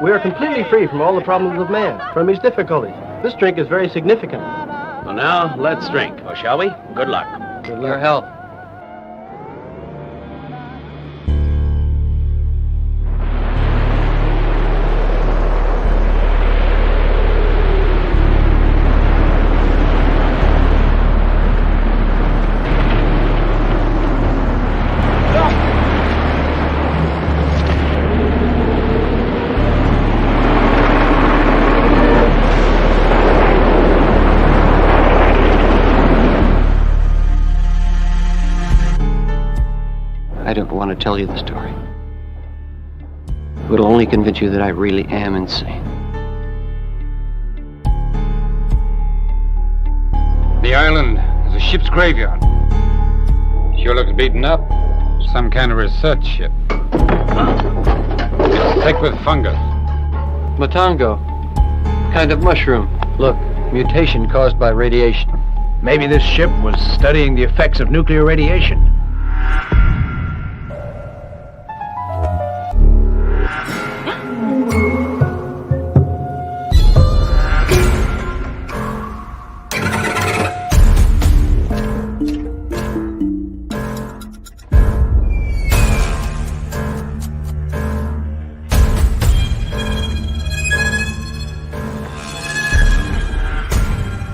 We are completely free from all the problems of man, from his difficulties. This drink is very significant. Well, now, let's drink, or shall we? Good luck. Good luck. Your health. I don't want to tell you the story. It'll only convince you that I really am insane. The island is a ship's graveyard. Sure looks beaten up. Some kind of research ship. It's thick with fungus. Matango. Kind of mushroom. Look, mutation caused by radiation. Maybe this ship was studying the effects of nuclear radiation.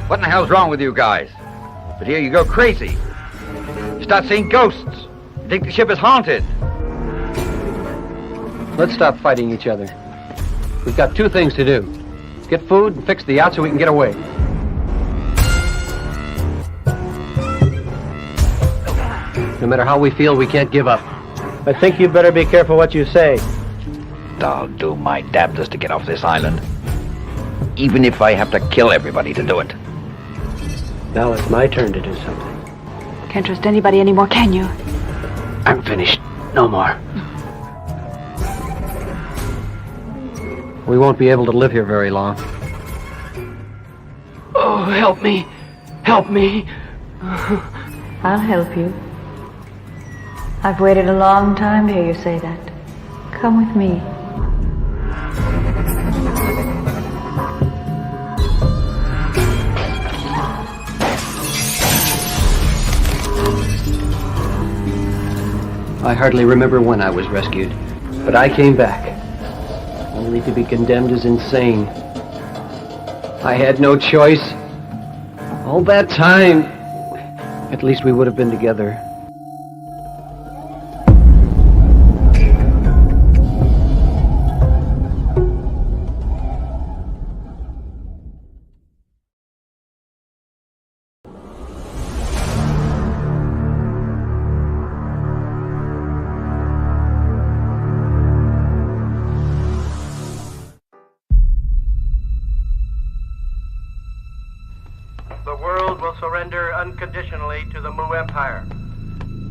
What in the hell's wrong with you guys? But here you go crazy. You start seeing ghosts. You think the ship is haunted. Let's stop fighting each other. We've got two things to do. Get food and fix the yacht so we can get away. No matter how we feel, we can't give up. I think you better be careful what you say. I'll do my damnedest to get off this island. Even if I have to kill everybody to do it. Now it's my turn to do something. Can't trust anybody anymore, can you? I'm finished. No more. We won't be able to live here very long. Oh, help me. Help me. I'll help you. I've waited a long time to hear you say that. Come with me. I hardly remember when I was rescued, but I came back, only to be condemned as insane. I had no choice. All that time, at least we would have been together. The world will surrender unconditionally to the Mu Empire.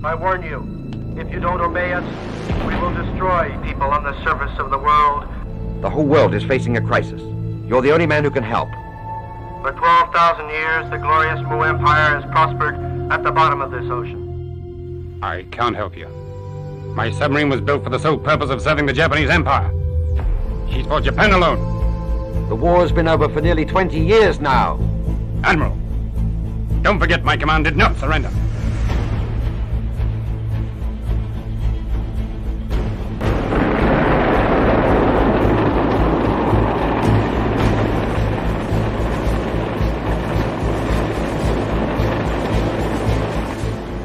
I warn you, if you don't obey us, we will destroy people on the surface of the world. The whole world is facing a crisis. You're the only man who can help. For 12,000 years, the glorious Mu Empire has prospered at the bottom of this ocean. I can't help you. My submarine was built for the sole purpose of serving the Japanese Empire. She's for Japan alone. The war's been over for nearly 20 years now. Admiral, don't forget my command did not surrender.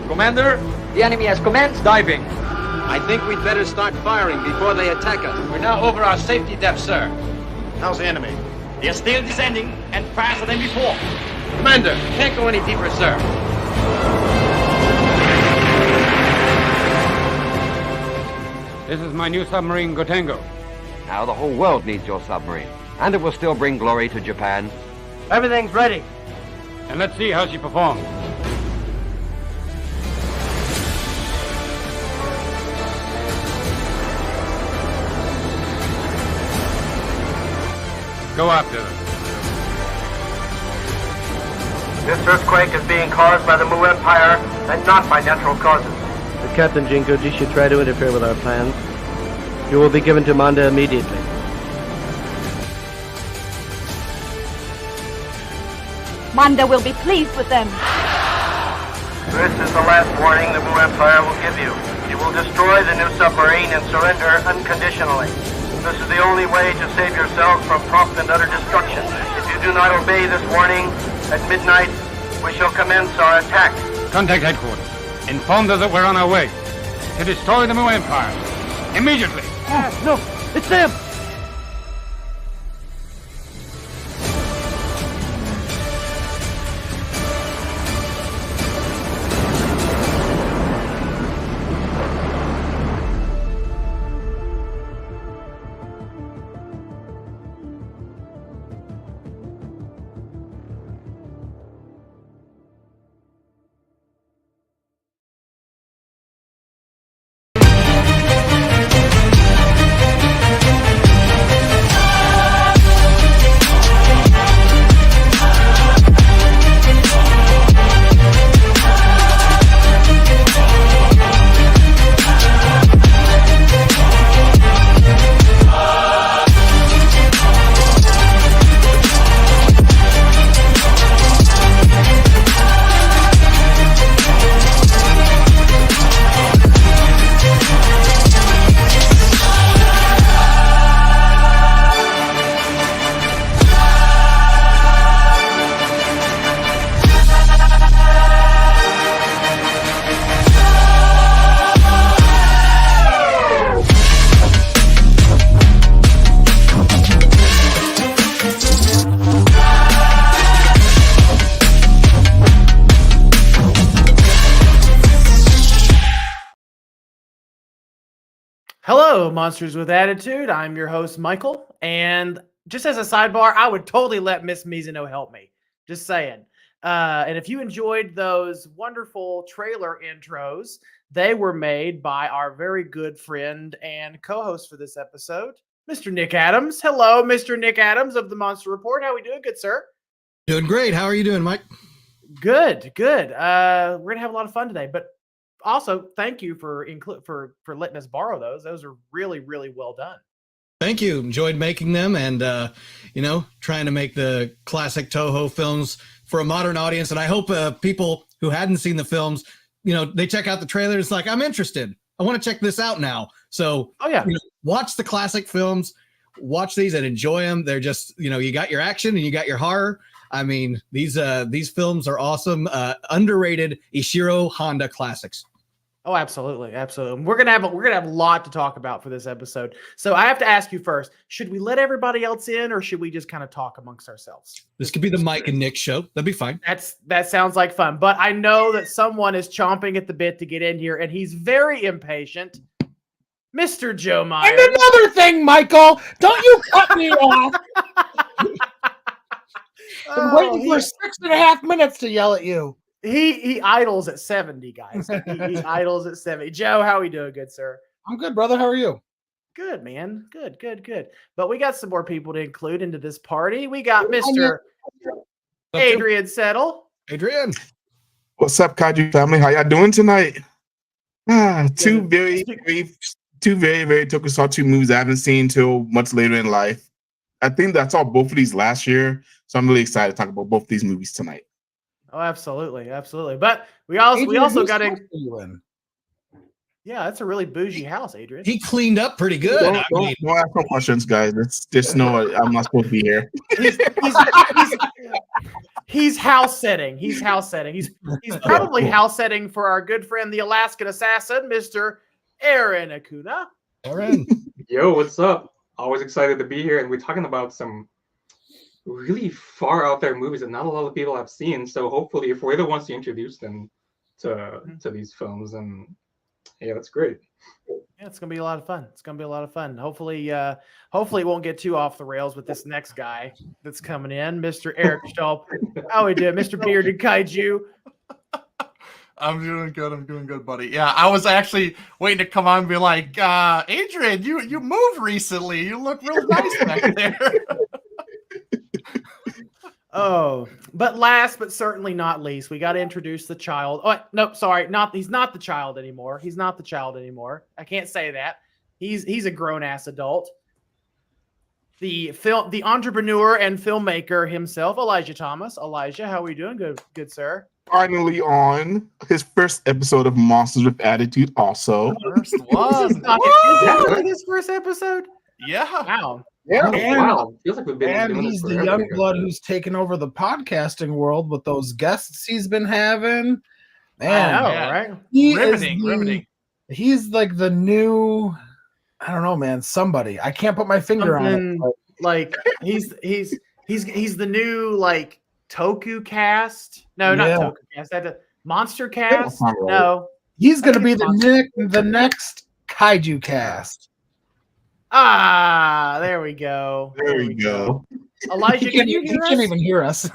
Commander, the enemy has commenced diving. I think we'd better start firing before they attack us. We're now over our safety depth, sir. How's the enemy? They're still descending and faster than before. Commander, can't go any deeper, sir. This is my new submarine, Gotengo. Now the whole world needs your submarine. And it will still bring glory to Japan. Everything's ready. And let's see how she performs. Go after them. This earthquake is being caused by the Mu Empire and not by natural causes. The Captain Jinkoji should try to interfere with our plans. You will be given to Manda immediately. Manda will be pleased with them. This is the last warning the Mu Empire will give you. You will destroy the new submarine and surrender unconditionally. This is the only way to save yourselves from prompt and utter destruction. If you do not obey this warning, at midnight, we shall commence our attack. Contact headquarters. Inform them that we're on our way to destroy the Mu Empire. Immediately. No, it's them! Hello, Monsters with Attitude. I'm your host, Michael. And just as a sidebar, I would totally let Miss Mizuno help me. Just saying. And if you enjoyed those wonderful trailer intros, they were made by our very good friend and co-host for this episode, Mr. Nick Adams. Hello, Mr. Nick Adams of the Monster Report. How are we doing? Good, sir. Doing great. How are you doing, Mike? Good. We're going to have a lot of fun today. But also, thank you for letting us borrow those. Those are really, really well done. Thank you. Enjoyed making them and, trying to make the classic Toho films for a modern audience. And I hope people who hadn't seen the films, they check out the trailer. It's like, I'm interested. I want to check this out now. So, watch the classic films, watch these and enjoy them. They're just, you got your action and you got your horror. I mean, these films are awesome. Underrated Ishiro Honda classics. Oh, absolutely. We're gonna have a lot to talk about for this episode. So I have to ask you first: should we let everybody else in, or should we just kind of talk amongst ourselves? This could be the Mike and Nick show. That'd be fine. That sounds like fun. But I know that someone is chomping at the bit to get in here, and he's very impatient. Mr. Joe Myers. And another thing, Michael, don't you cut me off. I'm waiting for 6.5 minutes to yell at you. He idles at 70, guys. He idles at 70. Joe, how are we doing, good sir? I'm good, brother. How are you? Good, man. Good. But we got some more people to include into this party. We got Mr. Adrian Settle. Adrian. What's up, Kaiju family? How y'all doing tonight? Two very, very tokusatsu movies I haven't seen till much later in life. I think I saw both of these last year, so I'm really excited to talk about both of these movies tonight. Oh, absolutely. But we also got in. Yeah, that's a really bougie house, Adrian. He cleaned up pretty good. Don't ask no questions, guys. Just know I'm not supposed to be here. He's house setting. He's probably house setting for our good friend, the Alaskan assassin, Mr. Aaron Acuna. Aaron. Yo, what's up? Always excited to be here, and we're talking about some really far out there movies that not a lot of people have seen. So hopefully, if we're the ones to introduce them to these films, and yeah, that's great. Yeah, it's gonna be a lot of fun. Hopefully, it won't get too off the rails with this next guy that's coming in, Mr. Eric Stolp. How we doing, Mr. Bearded Kaiju? I'm doing good, buddy. Yeah, I was actually waiting to come on and be like, Adrian, you moved recently. You look real nice back there. Oh, but last but certainly not least, we got to introduce the child. Oh, no, sorry, he's not the child anymore. I can't say that. He's a grown ass adult. the entrepreneur and filmmaker himself, Elijah Thomas. Elijah, how are we doing? Good, sir. Finally on his first episode of Monsters with Attitude. Also, First one. Is that really his first episode? Yeah. Wow. Yeah, Wow. Feels like we've been and doing he's this the forever. young blood who's taken over the podcasting world with those guests he's been having. Man, I know, man. right? he Riveting, is riveting. He's like the new, I don't know, man. Somebody I can't put my finger on it. Something but- like he's the new like Toku cast. No, not Yeah. Toku cast. That Monster cast. not right. No. He's going to I be think the next Kaiju cast. Ah, there we go. there we go. Elijah, He can you hear can't us? even hear us.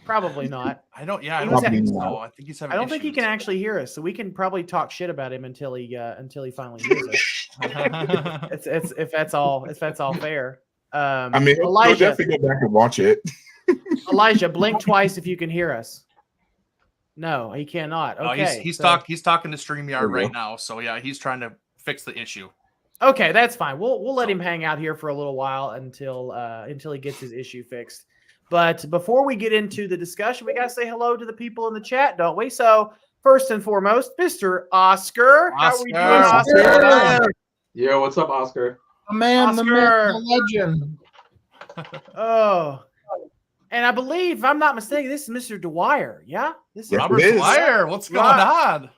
Probably not. I don't. Yeah, I He don't was think at- so. I think he's having. I don't think he issues. can actually hear us, so we can probably talk shit about him until he finally hears us. It's if that's all fair. I mean, he'll Elijah, definitely go back and watch it. Elijah, blink twice if you can hear us. No, he cannot. No, Okay, he's so- talking to There StreamYard we right go. now. So yeah, he's trying to fix the issue. Okay, that's fine. We'll let him hang out here for a little while until he gets his issue fixed. But before we get into the discussion, we gotta say hello to the people in the chat, don't we? So first and foremost, Mr. Oscar. How are we doing, Oscar? Yo, what's up, Oscar? The man, the myth, Oscar. the legend. Oh, and I believe, if I'm not mistaken, this is Mr. Dwyer. Yeah, this is Yes, Robert it is. Dwyer, what's going Right. on?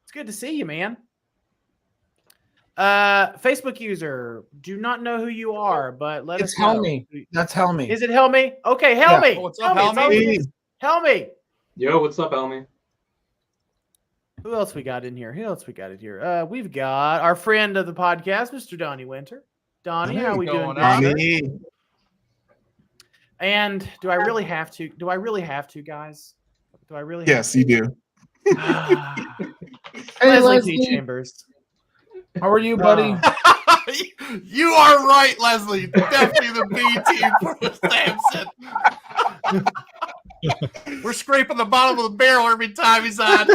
It's good to see you, man. Facebook user, do not know who you are, but let It's us know. Helmy. That's Helmy. Is it Helmy? Okay, Helmy. Oh, what's up, Helmy? Helmy? It's Helmy. Yo, what's up, Elmy? Who else we got in here? We've got our friend of the podcast, Mr. Donnie Winter. Donnie, how we doing? going on? Donnie? Donnie. And do I really have to, guys? Do I really? Yes, you do. Have to? Hey, Leslie P. Leslie. Chambers. How are you, buddy? You are right, Leslie. Definitely the B team for Samson. We're scraping the bottom of the barrel every time he's on.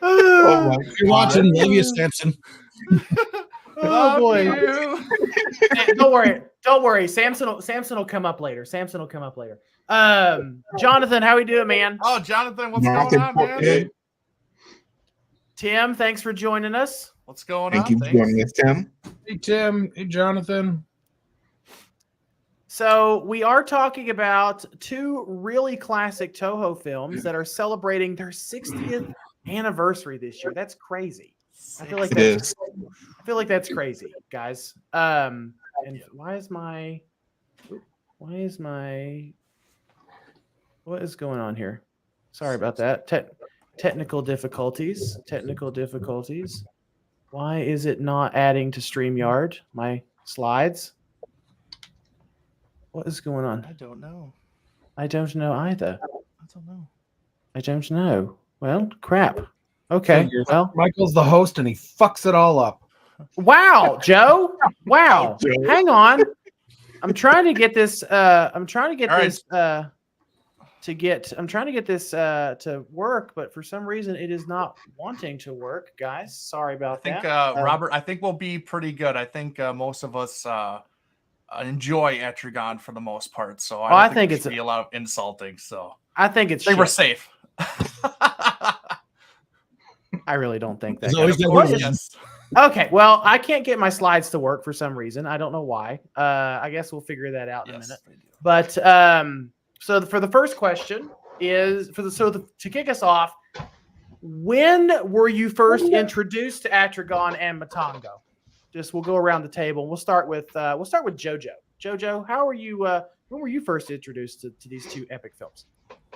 Oh my You're watching Love You, Samson. Oh boy. You. Hey, don't worry. Samson will come up later. Jonathan, how we doing, man? Oh, Jonathan, what's Jonathan going on, man? Portman. Tim, thanks for joining us. What's going Thank on? you for joining us, Tim. Hey, Tim. Hey, Jonathan. So we are talking about two really classic Toho films that are celebrating their 60th anniversary this year. That's crazy. I feel like It that's is. crazy, guys. And what is going on here? Sorry about that. Technical difficulties. Why is it not adding to StreamYard? My slides. What is going on? I don't know. I don't know either. I don't know. I don't know. Well, crap. Okay. Figures. Well, Michael's the host and he fucks it all up. wow, Joe. Wow. Joe. Hang on. I'm trying to get this. I'm trying to get All right. this. I'm trying to get this to work, but for some reason it is not wanting to work, guys. Sorry I about think, that. Robert, I think we'll be pretty good. I think most of us enjoy Atragon for the most part. So I don't think there it's should be a lot of insulting. So I think it's. they were shit. safe. I really don't think that. There's always Of gonna course, be one. yes. Okay, well, I can't get my slides to work for some reason. I don't know why. I guess we'll figure that out in a Yes, minute. they do. But so for the first question is to kick us off, when were you first introduced to Atragon and Matango? We'll go around the table. We'll start with JoJo. JoJo, how are you? When were you first introduced to these two epic films?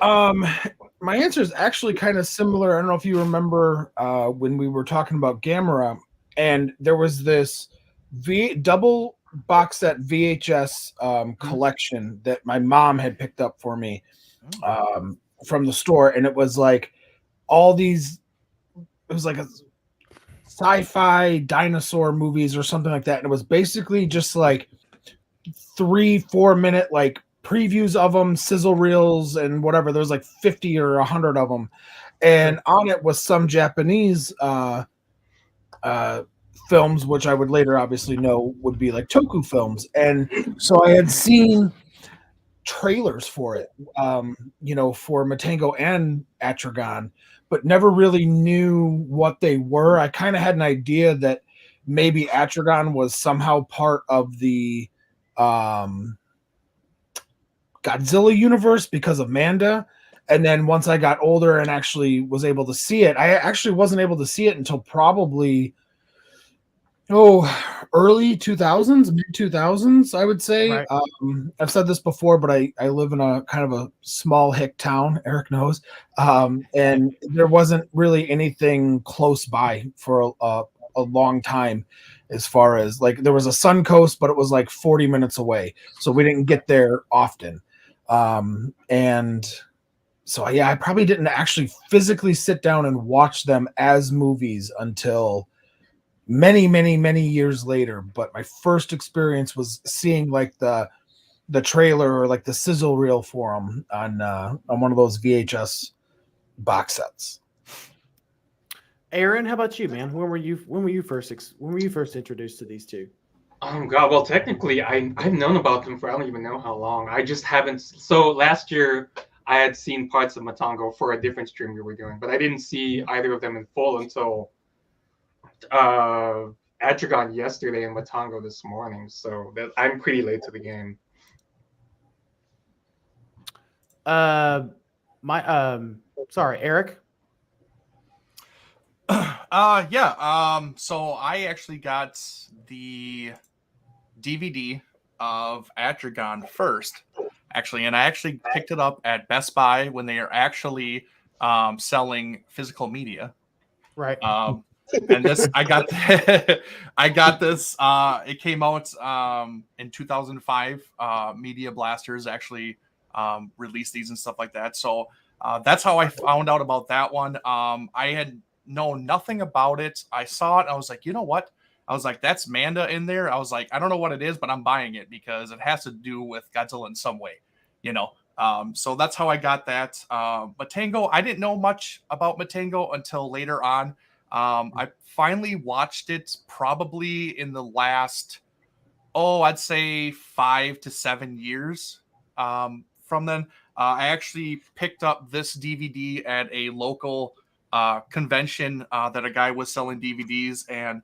My answer is actually kind of similar. I don't know if you remember when we were talking about Gamera, and there was this double box set VHS collection that my mom had picked up for me from the store, and it was like all these. It was like a sci-fi dinosaur movies or something like that, and it was basically just like 3-4 minute like previews of them, sizzle reels, and whatever. There's like 50 or 100 of them, and on it was some Japanese films, which I would later obviously know would be like Toku films. And so I had seen trailers for it, for Matango and Atragon, but never really knew what they were. I kind of had an idea that maybe Atragon was somehow part of the Godzilla universe because of Manda. And then once I got older and actually was able to see it, I actually wasn't able to see it until probably early 2000s, mid 2000s, I would say. Right. I've said this before, but I live in a kind of a small hick town, Eric knows, and there wasn't really anything close by for a long time, as far as like there was a Suncoast, but it was like 40 minutes away, so we didn't get there often. And so yeah, I probably didn't actually physically sit down and watch them as movies until many, many, many years later. But my first experience was seeing like the trailer or like the sizzle reel for them on one of those VHS box sets. Aaron, how about you, man? When were you first introduced to these two? God, well, technically, I've known about them for I don't even know how long. I just haven't. So last year, I had seen parts of Matango for a different stream we were doing, but I didn't see either of them in full until Atragon yesterday and Matango this morning. So I'm pretty late to the game. Sorry, Eric. So I actually got the DVD of Atragon first, actually, and I actually picked it up at Best Buy when they are actually selling physical media. Right. And this, I got this. It came out in 2005. Media Blasters actually released these and stuff like that. So that's how I found out about that one. I had known nothing about it. I saw it. I was like, you know what? I was like, that's Manda in there. I was like, I don't know what it is, but I'm buying it because it has to do with Godzilla in some way, So that's how I got that. Matango, I didn't know much about Matango until later on. I finally watched it probably in the last, I'd say 5 to 7 years. From then, I actually picked up this DVD at a local convention that a guy was selling DVDs, and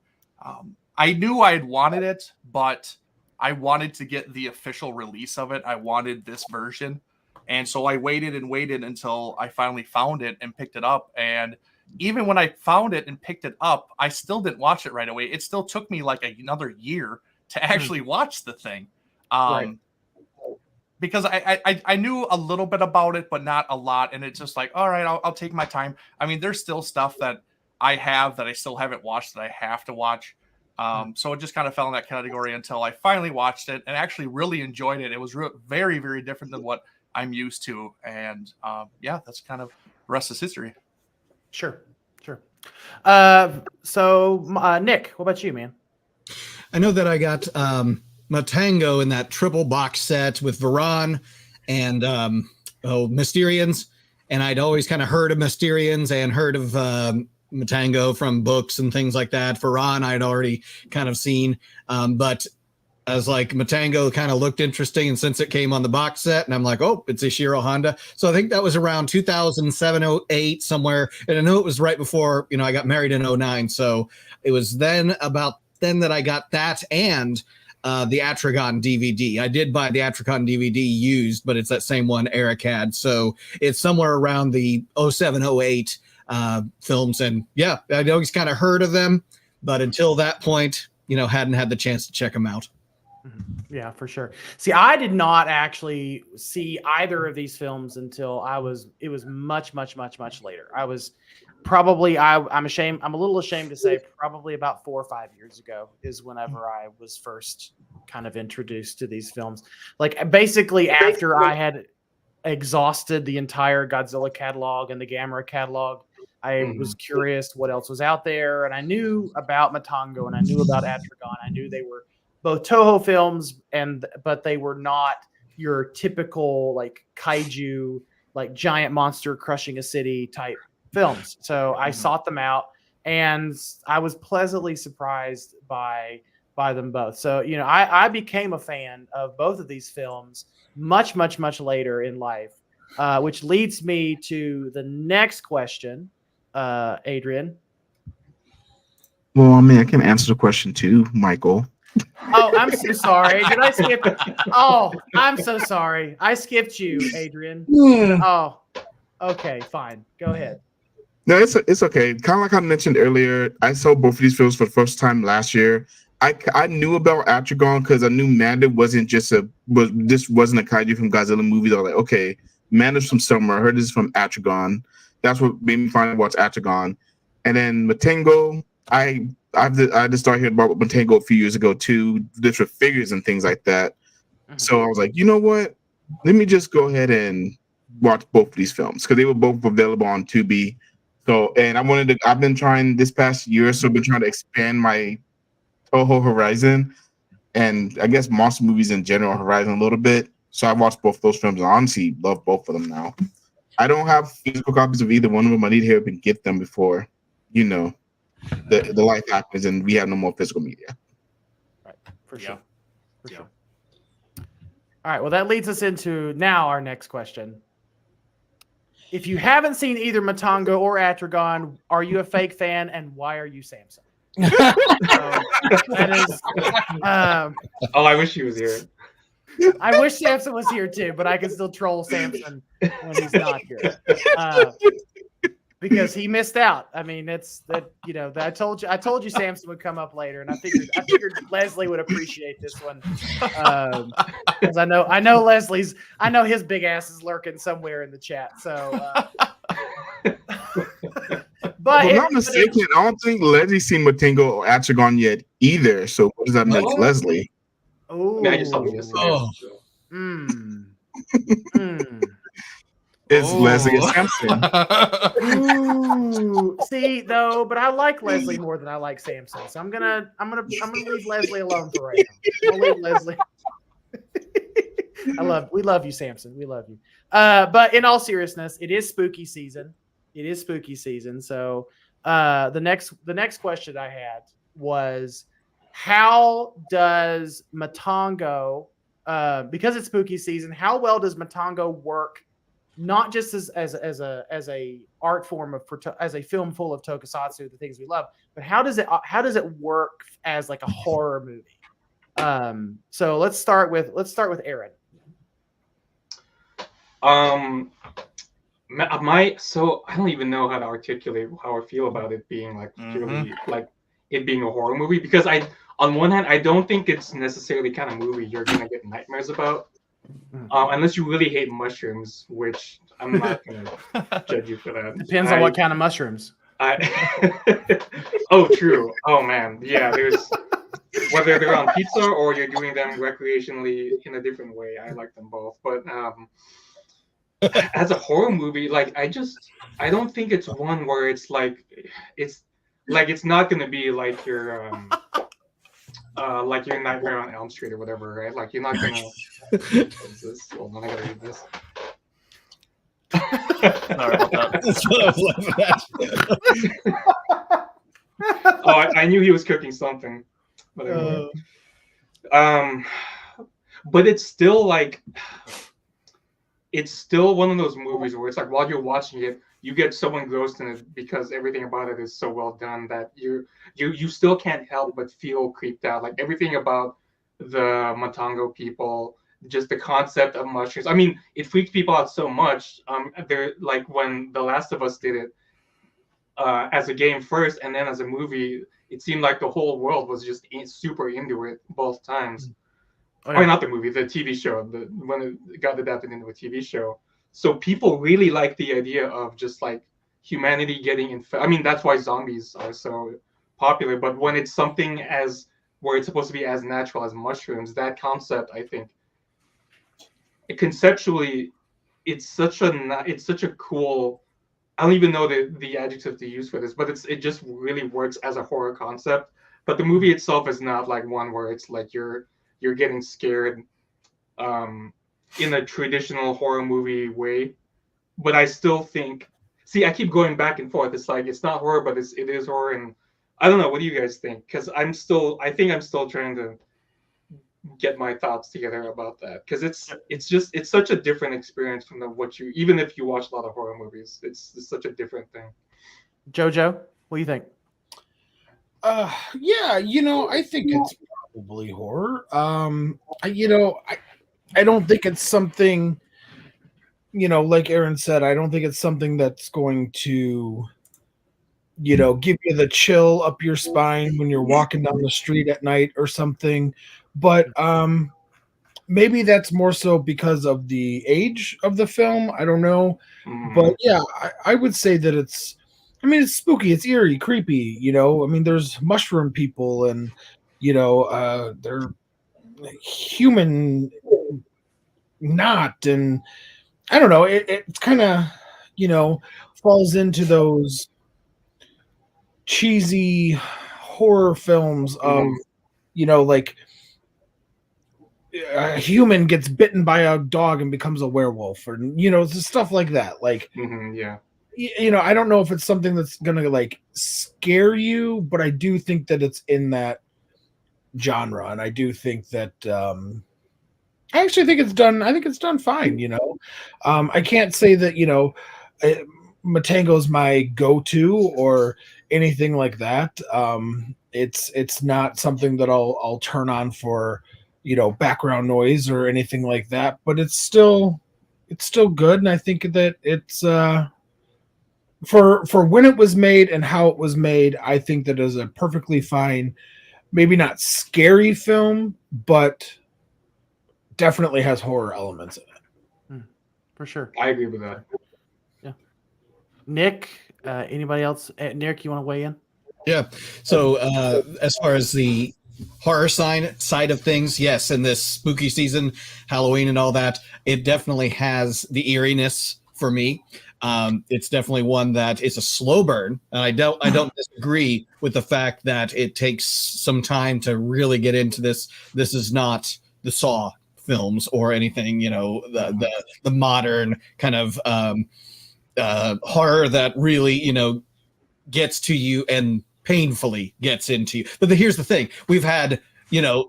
I knew I had wanted it, but I wanted to get the official release of it. I wanted this version, and so I waited until I finally found it and picked it up. And even when I found it and picked it up, I still didn't watch it right away. It still took me like another year to actually watch the thing. Right. Because I knew a little bit about it, but not a lot. And it's just like, all right, I'll take my time. I mean, there's still stuff that I have that I still haven't watched that I have to watch. So it just kind of fell in that category until I finally watched it and actually really enjoyed it. It was very, very different than what I'm used to. And that's kind of the rest is history. Sure. So Nick, what about you, man? I know that I got Matango in that triple box set with Varan and Mysterians, and I'd always kind of heard of Mysterians and heard of Matango from books and things like that. Varan I'd already kind of seen, but I was like, Matango kind of looked interesting, and since it came on the box set, and I'm like, oh, it's Ishiro Honda. So I think that was around 2007, 08, somewhere, and I know it was right before, I got married in 09, so it was about then that I got that and the Atragon DVD. I did buy the Atragon DVD used, but it's that same one Eric had. So it's somewhere around the 07, 08 films. And yeah, I'd always kind of heard of them, but until that point, hadn't had the chance to check them out. Yeah, for sure. See, I did not actually see either of these films until it was much, much, much, much later. I was probably, I'm a little ashamed to say probably about 4 or 5 years ago is whenever I was first kind of introduced to these films. Like basically after I had exhausted the entire Godzilla catalog and the Gamera catalog, I was curious what else was out there. And I knew about Matango and I knew about Atragon. I knew they were both Toho films, but they were not your typical like kaiju, like giant monster crushing a city type films. So I sought them out, and I was pleasantly surprised by them both. So, you know, I became a fan of both of these films much later in life, which leads me to the next question, Adrian. Well, I mean, I can answer the question too, Michael. Oh, I'm so sorry. Did I skip? Oh, I'm so sorry. I skipped you, Adrian. Yeah. Oh, okay, fine. Go ahead. No, it's okay. Kind of like I mentioned earlier, I saw both of these films for the first time last year. I knew about Atragon because I knew Manda wasn't just this wasn't a kaiju from Godzilla movie. I was like, okay, Manda's from somewhere. I heard this is from Atragon. That's what made me finally watch Atragon. And then Matango, I just started hearing about Matango a few years ago too, just with figures and things like that. So I was like, you know what? Let me just go ahead and watch both of these films because they were both available on Tubi. So, and I've been trying this past year or so, been trying to expand my Toho horizon, and I guess monster movies in general horizon a little bit. So I watched both those films and honestly love both of them now. I don't have physical copies of either one of them. I need to hurry up and get them before, you know, the life happens and we have no more physical media. Right, for sure. For sure. All right, well, that leads us into now our next question. If you haven't seen either Matango or Atragon, are you a fake fan, and why are you Samson? That is. Oh, I wish he was here. I wish Samson was here too, but I can still troll Samson when he's not here because he missed out. I mean, it's that I told you Samson would come up later, and I figured Leslie would appreciate this one because I know his big ass is lurking somewhere in the chat. So. But if I'm not mistaken, I don't think Leslie's seen Matango or Atragon yet either. So what does that make Leslie? Oh, I just saw him yesterday. It's Leslie and Samson. Ooh. See though, but I like Leslie more than I like Samson. So I'm gonna leave Leslie alone for right now. I'll leave Leslie. We love you, Samson. We love you. But in all seriousness, it is spooky season. So the next question I had was, how does Matango, because it's spooky season, how well does Matango work, not just as a art form as a film full of tokusatsu, the things we love, but how does it work as like a horror movie? So let's start with Aaron. So I don't even know how to articulate how I feel about it being like purely like it being a horror movie, because on one hand I don't think it's necessarily the kind of movie you're gonna get nightmares about, unless you really hate mushrooms, which I'm not gonna judge you for that. Depends on what kind of mushrooms. Oh, true. Oh man, yeah. There's whether they're on pizza or you're doing them recreationally in a different way. I like them both, but as a horror movie, like I don't think it's one where it's not gonna be like your Nightmare on Elm Street or whatever, right? Like you're not gonna. What is this? Hold on, I gotta read this. Sorry about that. That's what I was laughing at. Oh, I knew he was cooking something. But it's still one of those movies where it's like while you're watching it, you get so engrossed in it because everything about it is so well done that you still can't help but feel creeped out. Like everything about the Matango people, just the concept of mushrooms. I mean, it freaks people out so much. They're like when The Last of Us did it as a game first, and then as a movie, it seemed like the whole world was just super into it both times. Or not the movie, the TV show. When it got adapted into a TV show, so people really like the idea of just like humanity getting infected. I mean, that's why zombies are so popular. But when it's something where it's supposed to be as natural as mushrooms, that concept, I think, conceptually, it's such a cool. I don't even know the adjective to use for this, but it just really works as a horror concept. But the movie itself is not like one where it's like you're getting scared in a traditional horror movie way. But I still think See, I keep going back and forth. It's like it's not horror, but it is horror, and I don't know. What do you guys think? Because I think I'm still trying to get my thoughts together about that. Because it's such a different experience from what you, even if you watch a lot of horror movies, it's such a different thing. Jojo, what do you think? Yeah, I think it's probably horror. I don't think it's something, like Aaron said, I don't think it's something that's going to, give you the chill up your spine when you're walking down the street at night or something. But maybe that's more so because of the age of the film. I don't know. But yeah, I would say that it's spooky, it's eerie, creepy, there's mushroom people and they're human not, and I don't know, it kind of falls into those cheesy horror films of like a human gets bitten by a dog and becomes a werewolf, or stuff like that. Like, yeah, I don't know if it's something that's gonna like scare you, but I do think that it's in that genre, and I do think that I actually think it's done. I think it's done fine. I can't say that Matango's my go-to or anything like that. It's not something that I'll turn on for background noise or anything like that. But it's still good, and I think that it's for when it was made and how it was made. I think that is a perfectly fine, maybe not scary film, but definitely has horror elements in it. For sure. I agree with that. Yeah. Nick, anybody else? Nick, you want to weigh in? Yeah. So as far as the horror side of things, yes, in this spooky season, Halloween and all that, it definitely has the eeriness for me. It's definitely one that is a slow burn, and I don't disagree with the fact that it takes some time to really get into this. This is not the Saw films or anything, the modern kind of horror that really gets to you and painfully gets into you. But here's the thing: we've had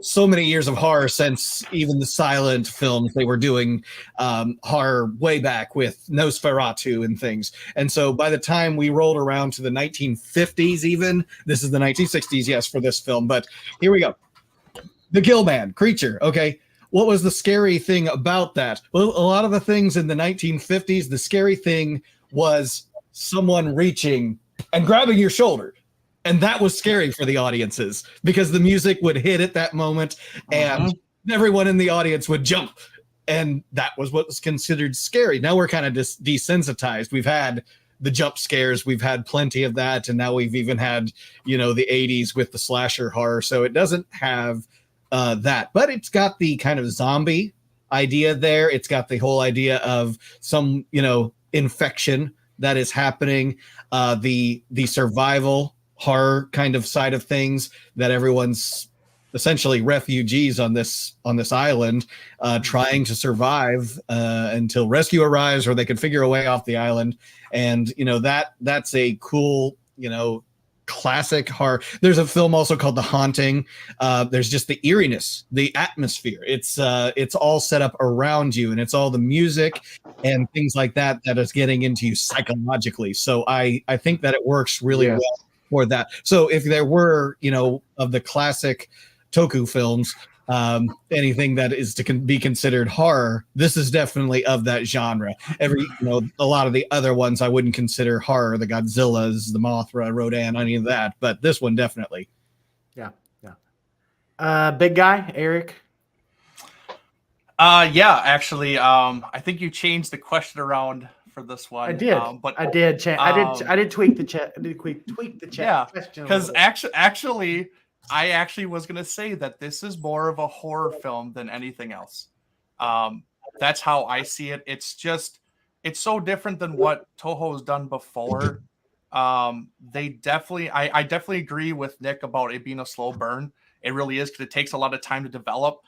so many years of horror since even the silent films. They were doing horror way back with Nosferatu and things. And so by the time we rolled around to the 1950s, even this is the 1960s, yes, for this film. But here we go. The Gillman creature. Okay. What was the scary thing about that? Well, a lot of the things in the 1950s, the scary thing was someone reaching and grabbing your shoulder. And that was scary for the audiences because the music would hit at that moment and everyone in the audience would jump. And that was what was considered scary. Now we're kind of desensitized. We've had the jump scares. We've had plenty of that. And now we've even had, the 80s with the slasher horror. So it doesn't have that, but it's got the kind of zombie idea there. It's got the whole idea of some, infection that is happening. The survival horror kind of side of things, that everyone's essentially refugees on this island, trying to survive until rescue arrives or they can figure a way off the island. And that's a cool classic horror. There's a film also called The Haunting. There's just the eeriness, the atmosphere. It's all set up around you, and it's all the music and things like that is getting into you psychologically. So I think that it works really well for that. So if there were of the classic Toku films, anything that is to be considered horror, this is definitely of that genre. A lot of the other ones I wouldn't consider horror, the Godzillas, the Mothra, Rodan, any of that, but this one definitely. Big guy, Eric. Actually, I think you changed the question around for this one. I did, but I did. I did tweak the chat. I did tweak the chat. Yeah, because actually, I actually was going to say that this is more of a horror film than anything else. That's how I see it. It's so different than what Toho has done before. I definitely agree with Nick about it being a slow burn. It really is, because it takes a lot of time to develop.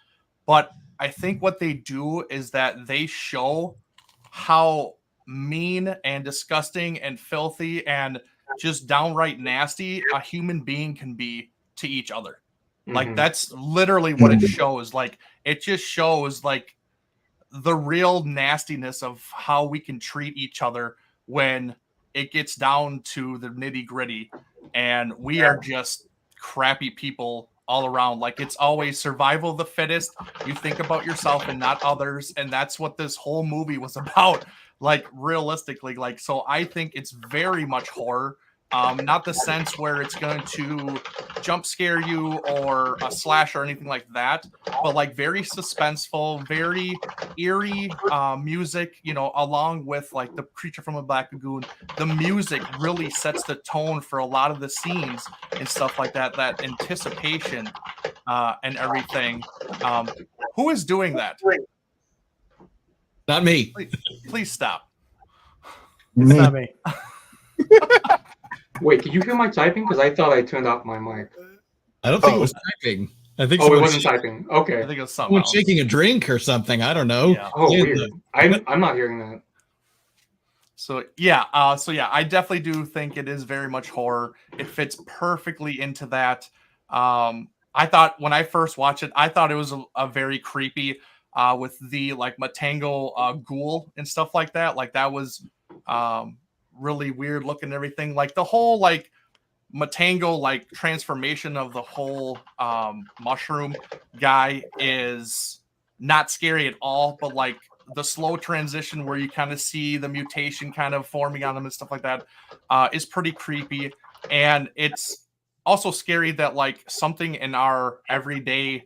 But I think what they do is that they show how mean and disgusting and filthy and just downright nasty a human being can be to each other. Like that's literally what it shows. Like it just shows like the real nastiness of how we can treat each other when it gets down to the nitty-gritty, and we are just crappy people all around. Like it's always survival of the fittest. You think about yourself and not others, and that's what this whole movie was about. Like realistically, like so I think it's very much horror. Not the sense where it's going to jump scare you or a slash or anything like that, but like very suspenseful, very eerie music, you know, along with like the Creature from a Black Lagoon. The music really sets the tone for a lot of the scenes and stuff like that, that anticipation and everything. Who is doing that? Not me. Please stop. It's not me. Wait, did you hear my typing? Because I thought I turned off my mic. I don't think it was typing. I think it wasn't typing. Okay. I think it was something someone else. shaking a drink or something. I don't know. Yeah. Oh, weird. I'm not hearing that. So yeah, I definitely do think it is very much horror. It fits perfectly into that. I thought when I first watched it, I thought it was a very creepy with the like Matango ghoul and stuff like that. Like that was really weird looking and everything. Like the whole like Matango like transformation of the whole mushroom guy is not scary at all, but like the slow transition where you kind of see the mutation kind of forming on them and stuff like that is pretty creepy. And it's also scary that like something in our everyday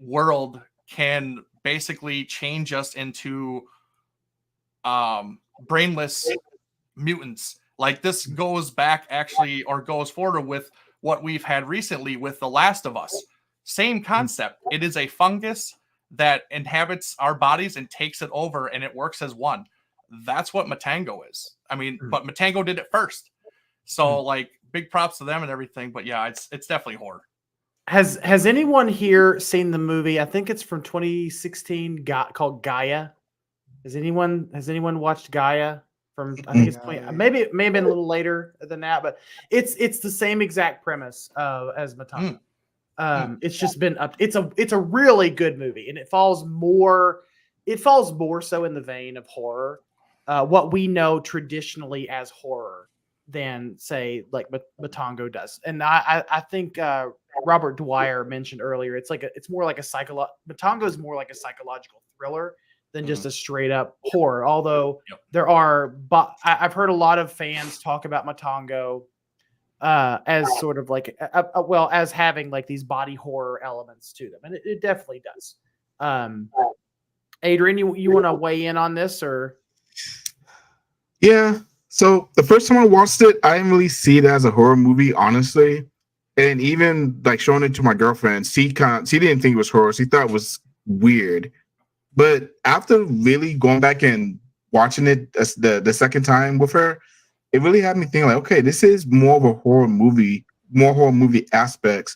world can basically change us into brainless mutants. Like this goes back actually, or goes forward with what we've had recently with The Last of Us. Same concept. It is a fungus that inhabits our bodies and takes it over, and it works as one. That's what Matango is. I mean, but Matango did it first. So like big props to them and everything. But yeah, it's definitely horror. Has anyone here seen the movie? I think it's from 2016, called Gaia. Has anyone watched Gaia? From I think it's maybe it may have been a little later than that, but it's the same exact premise as Matango. It's just been up. It's a really good movie, and it falls more so in the vein of horror, what we know traditionally as horror, than say like Matango does. And I think Robert Dwyer mentioned earlier, it's more like a Matango is more like a psychological thriller than just a straight up horror. Although there are, I've heard a lot of fans talk about Matango as sort of like, as having like these body horror elements to them. And it definitely does. Adrian, you want to weigh in on this or? Yeah. So the first time I watched it, I didn't really see it as a horror movie, honestly. And even like showing it to my girlfriend, she didn't think it was horror. She thought it was weird. But after really going back and watching it the second time with her, it really had me thinking like, okay, this is more of a horror movie, more horror movie aspects.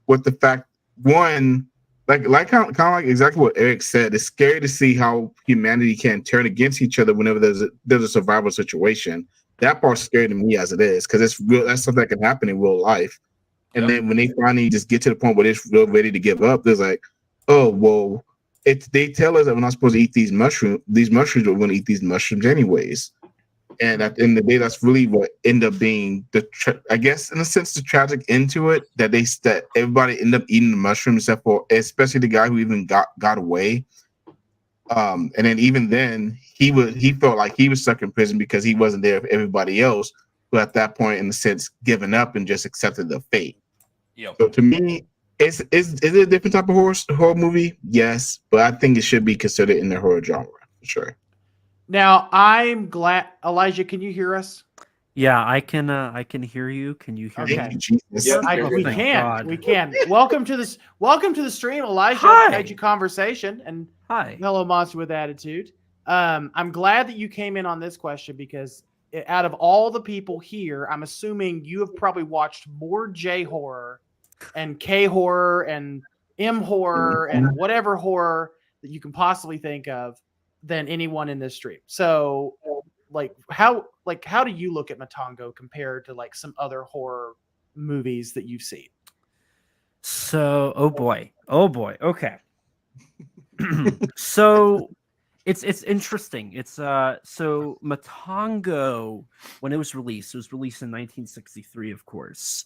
With the fact, one, like kind of like exactly what Eric said, it's scary to see how humanity can turn against each other whenever there's a survival situation. That part's scary to me as it is, because that's something that can happen in real life. And then when they finally just get to the point where they're real ready to give up, there's like, oh well. They tell us that we're not supposed to eat these mushrooms, but we're going to eat these mushrooms anyways. And at the end of the day, that's really what ended up being I guess in a sense, the tragic end to it, that everybody ended up eating the mushrooms except for especially the guy who even got away. And then even then, he felt like he was stuck in prison because he wasn't there for everybody else, who at that point, in a sense, given up and just accepted the fate. Yep. So to me, is it a different type of horror movie? Yes, but I think it should be considered in the horror genre for sure. Now I'm glad, Elijah. Can you hear us? Yeah, I can hear you. Can you hear Okay. me? Jesus. We can. Welcome to the stream, Elijah. Hi. Kaiju Conversation, and hi, hello, Monster with Attitude. I'm glad that you came in on this question because out of all the people here, I'm assuming you have probably watched more J horror and K horror and M horror and whatever horror that you can possibly think of than anyone in this stream. So how do you look at Matango compared to like some other horror movies that you've seen? So, oh boy. Okay. So it's interesting. It's so Matango, when it was released in 1963, of course.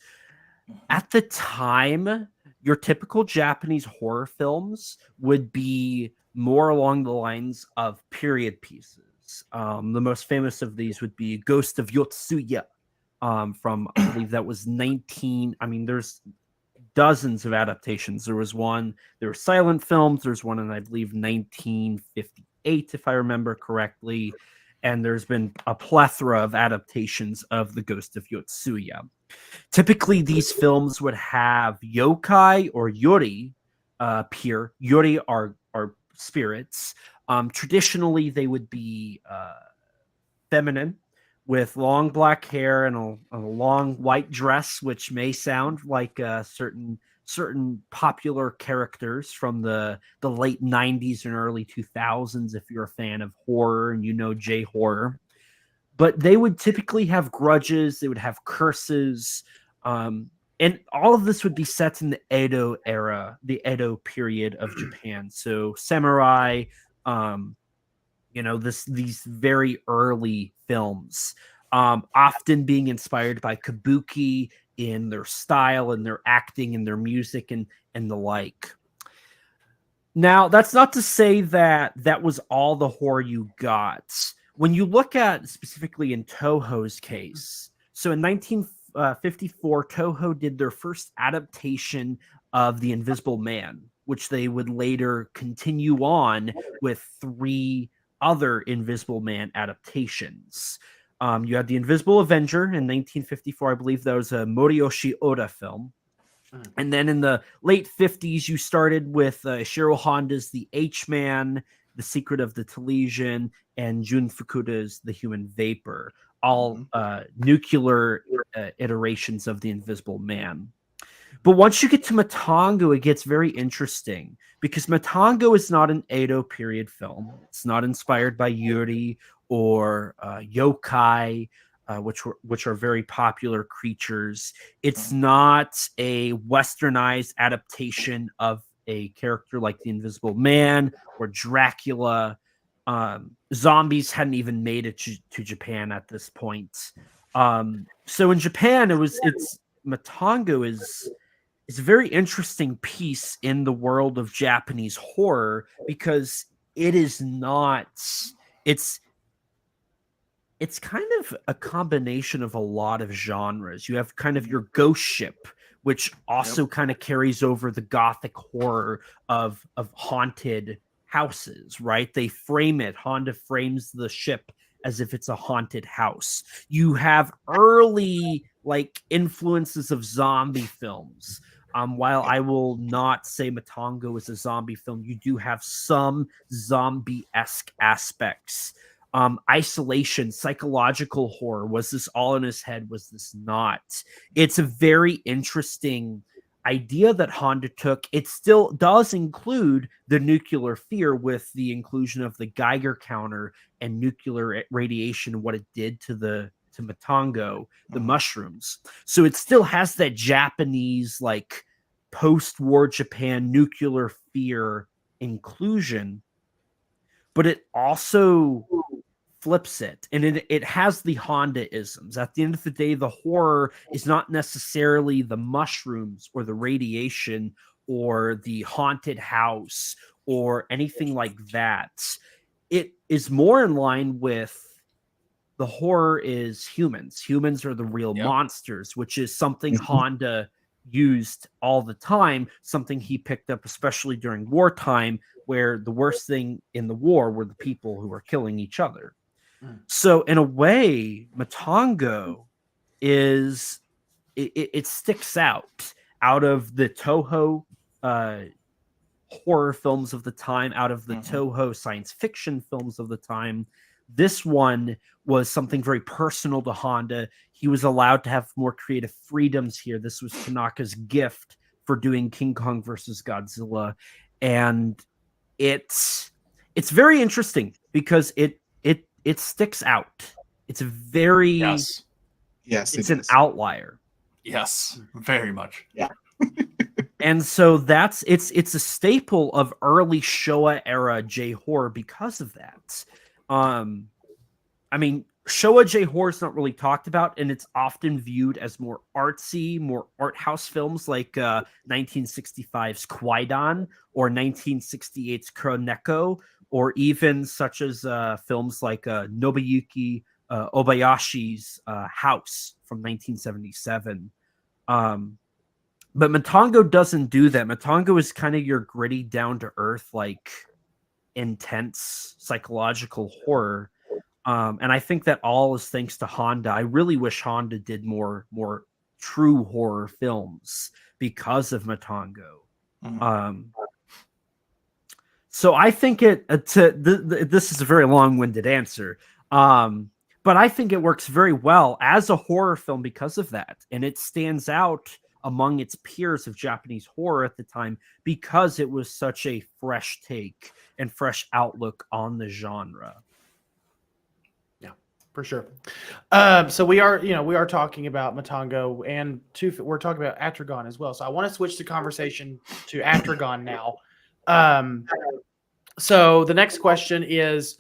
At the time, your typical Japanese horror films would be more along the lines of period pieces. The most famous of these would be Ghost of Yotsuya, from, I believe that was 19. I mean, there's dozens of adaptations. There were silent films. There's one in, I believe, 1958, if I remember correctly. And there's been a plethora of adaptations of The Ghost of Yotsuya. Typically, these films would have yokai or yori appear. Yori are spirits. Traditionally, they would be feminine, with long black hair and a long white dress, which may sound like certain popular characters from the late 90s and early 2000s, if you're a fan of horror and you know J-horror. But they would typically have grudges, they would have curses, and all of this would be set in the Edo era, the Edo period of Japan. So samurai, these very early films, often being inspired by kabuki in their style and their acting and their music and the like. Now, that's not to say that that was all the horror you got. When you look at specifically in Toho's case, so in 1954, Toho did their first adaptation of The Invisible Man, which they would later continue on with 3 other Invisible Man adaptations. You had The Invisible Avenger in 1954. I believe that was a Moriyoshi Oda film. And then in the late 50s, you started with Ishiro Honda's The H-Man, The Secret of the Talesian, and Jun Fukuda's The Human Vapor, all nuclear iterations of The Invisible Man. But once you get to Matango, it gets very interesting because Matango is not an Edo period film. It's not inspired by Yuri or yokai, which are very popular creatures. It's not a westernized adaptation of a character like the Invisible Man or Dracula. Zombies hadn't even made it to Japan at this point. So in Japan, Matango is a very interesting piece in the world of Japanese horror because it is not. It's kind of a combination of a lot of genres. You have kind of your ghost ship, which also kind of carries over the gothic horror of haunted houses, right? They frame it. Honda frames the ship as if it's a haunted house. You have early influences of zombie films. While I will not say Matango is a zombie film, you do have some zombie-esque aspects. Isolation, psychological horror. Was this all in his head? Was this not? It's a very interesting idea that Honda took. It still does include the nuclear fear with the inclusion of the Geiger counter and nuclear radiation, what it did to Matango, the mushrooms. So it still has that Japanese post-war Japan nuclear fear inclusion, but it also flips it, and it has the Honda-isms. At the end of the day, the horror is not necessarily the mushrooms or the radiation or the haunted house or anything like that. It is more in line with the horror is humans. Humans are the real monsters, which is something Honda used all the time, something he picked up especially during wartime, where the worst thing in the war were the people who were killing each other. So in a way, Matango is it sticks out of the Toho horror films of the time, out of the Toho science fiction films of the time. This one was something very personal to Honda. He was allowed to have more creative freedoms here. This was Tanaka's gift for doing King Kong versus Godzilla. And it's very interesting because it sticks out. It's very Yes. Yes, it's it an is. outlier. Yes, very much. Yeah. And so it's a staple of early Showa era J horror because of that. I mean, Showa J horror is not really talked about, and it's often viewed as more artsy, more art house films like 1965's Kwaidan or 1968's Kuroneko, or even such as films like Nobuyuki Obayashi's House from 1977. But Matango doesn't do that. Matango is kind of your gritty, down to earth, like intense psychological horror. And I think that all is thanks to Honda. I really wish Honda did more true horror films because of Matango. So I think this is a very long-winded answer. But I think it works very well as a horror film because of that. And it stands out among its peers of Japanese horror at the time because it was such a fresh take and fresh outlook on the genre. Yeah, for sure. So we are talking about Matango, and we're talking about Atragon as well. So I want to switch the conversation to Atragon now. So the next question is,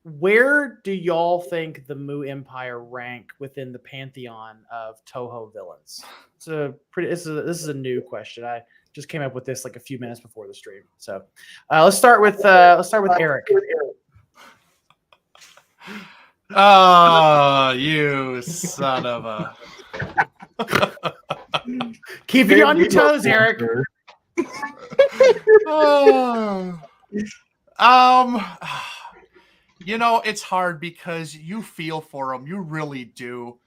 where do y'all think the Mu Empire rank within the pantheon of Toho villains? This is a new question. I just came up with this like a few minutes before the stream. So let's start with Eric. Oh, you son of a! Keep it on your toes, Eric. You know, it's hard because you feel for them. You really do.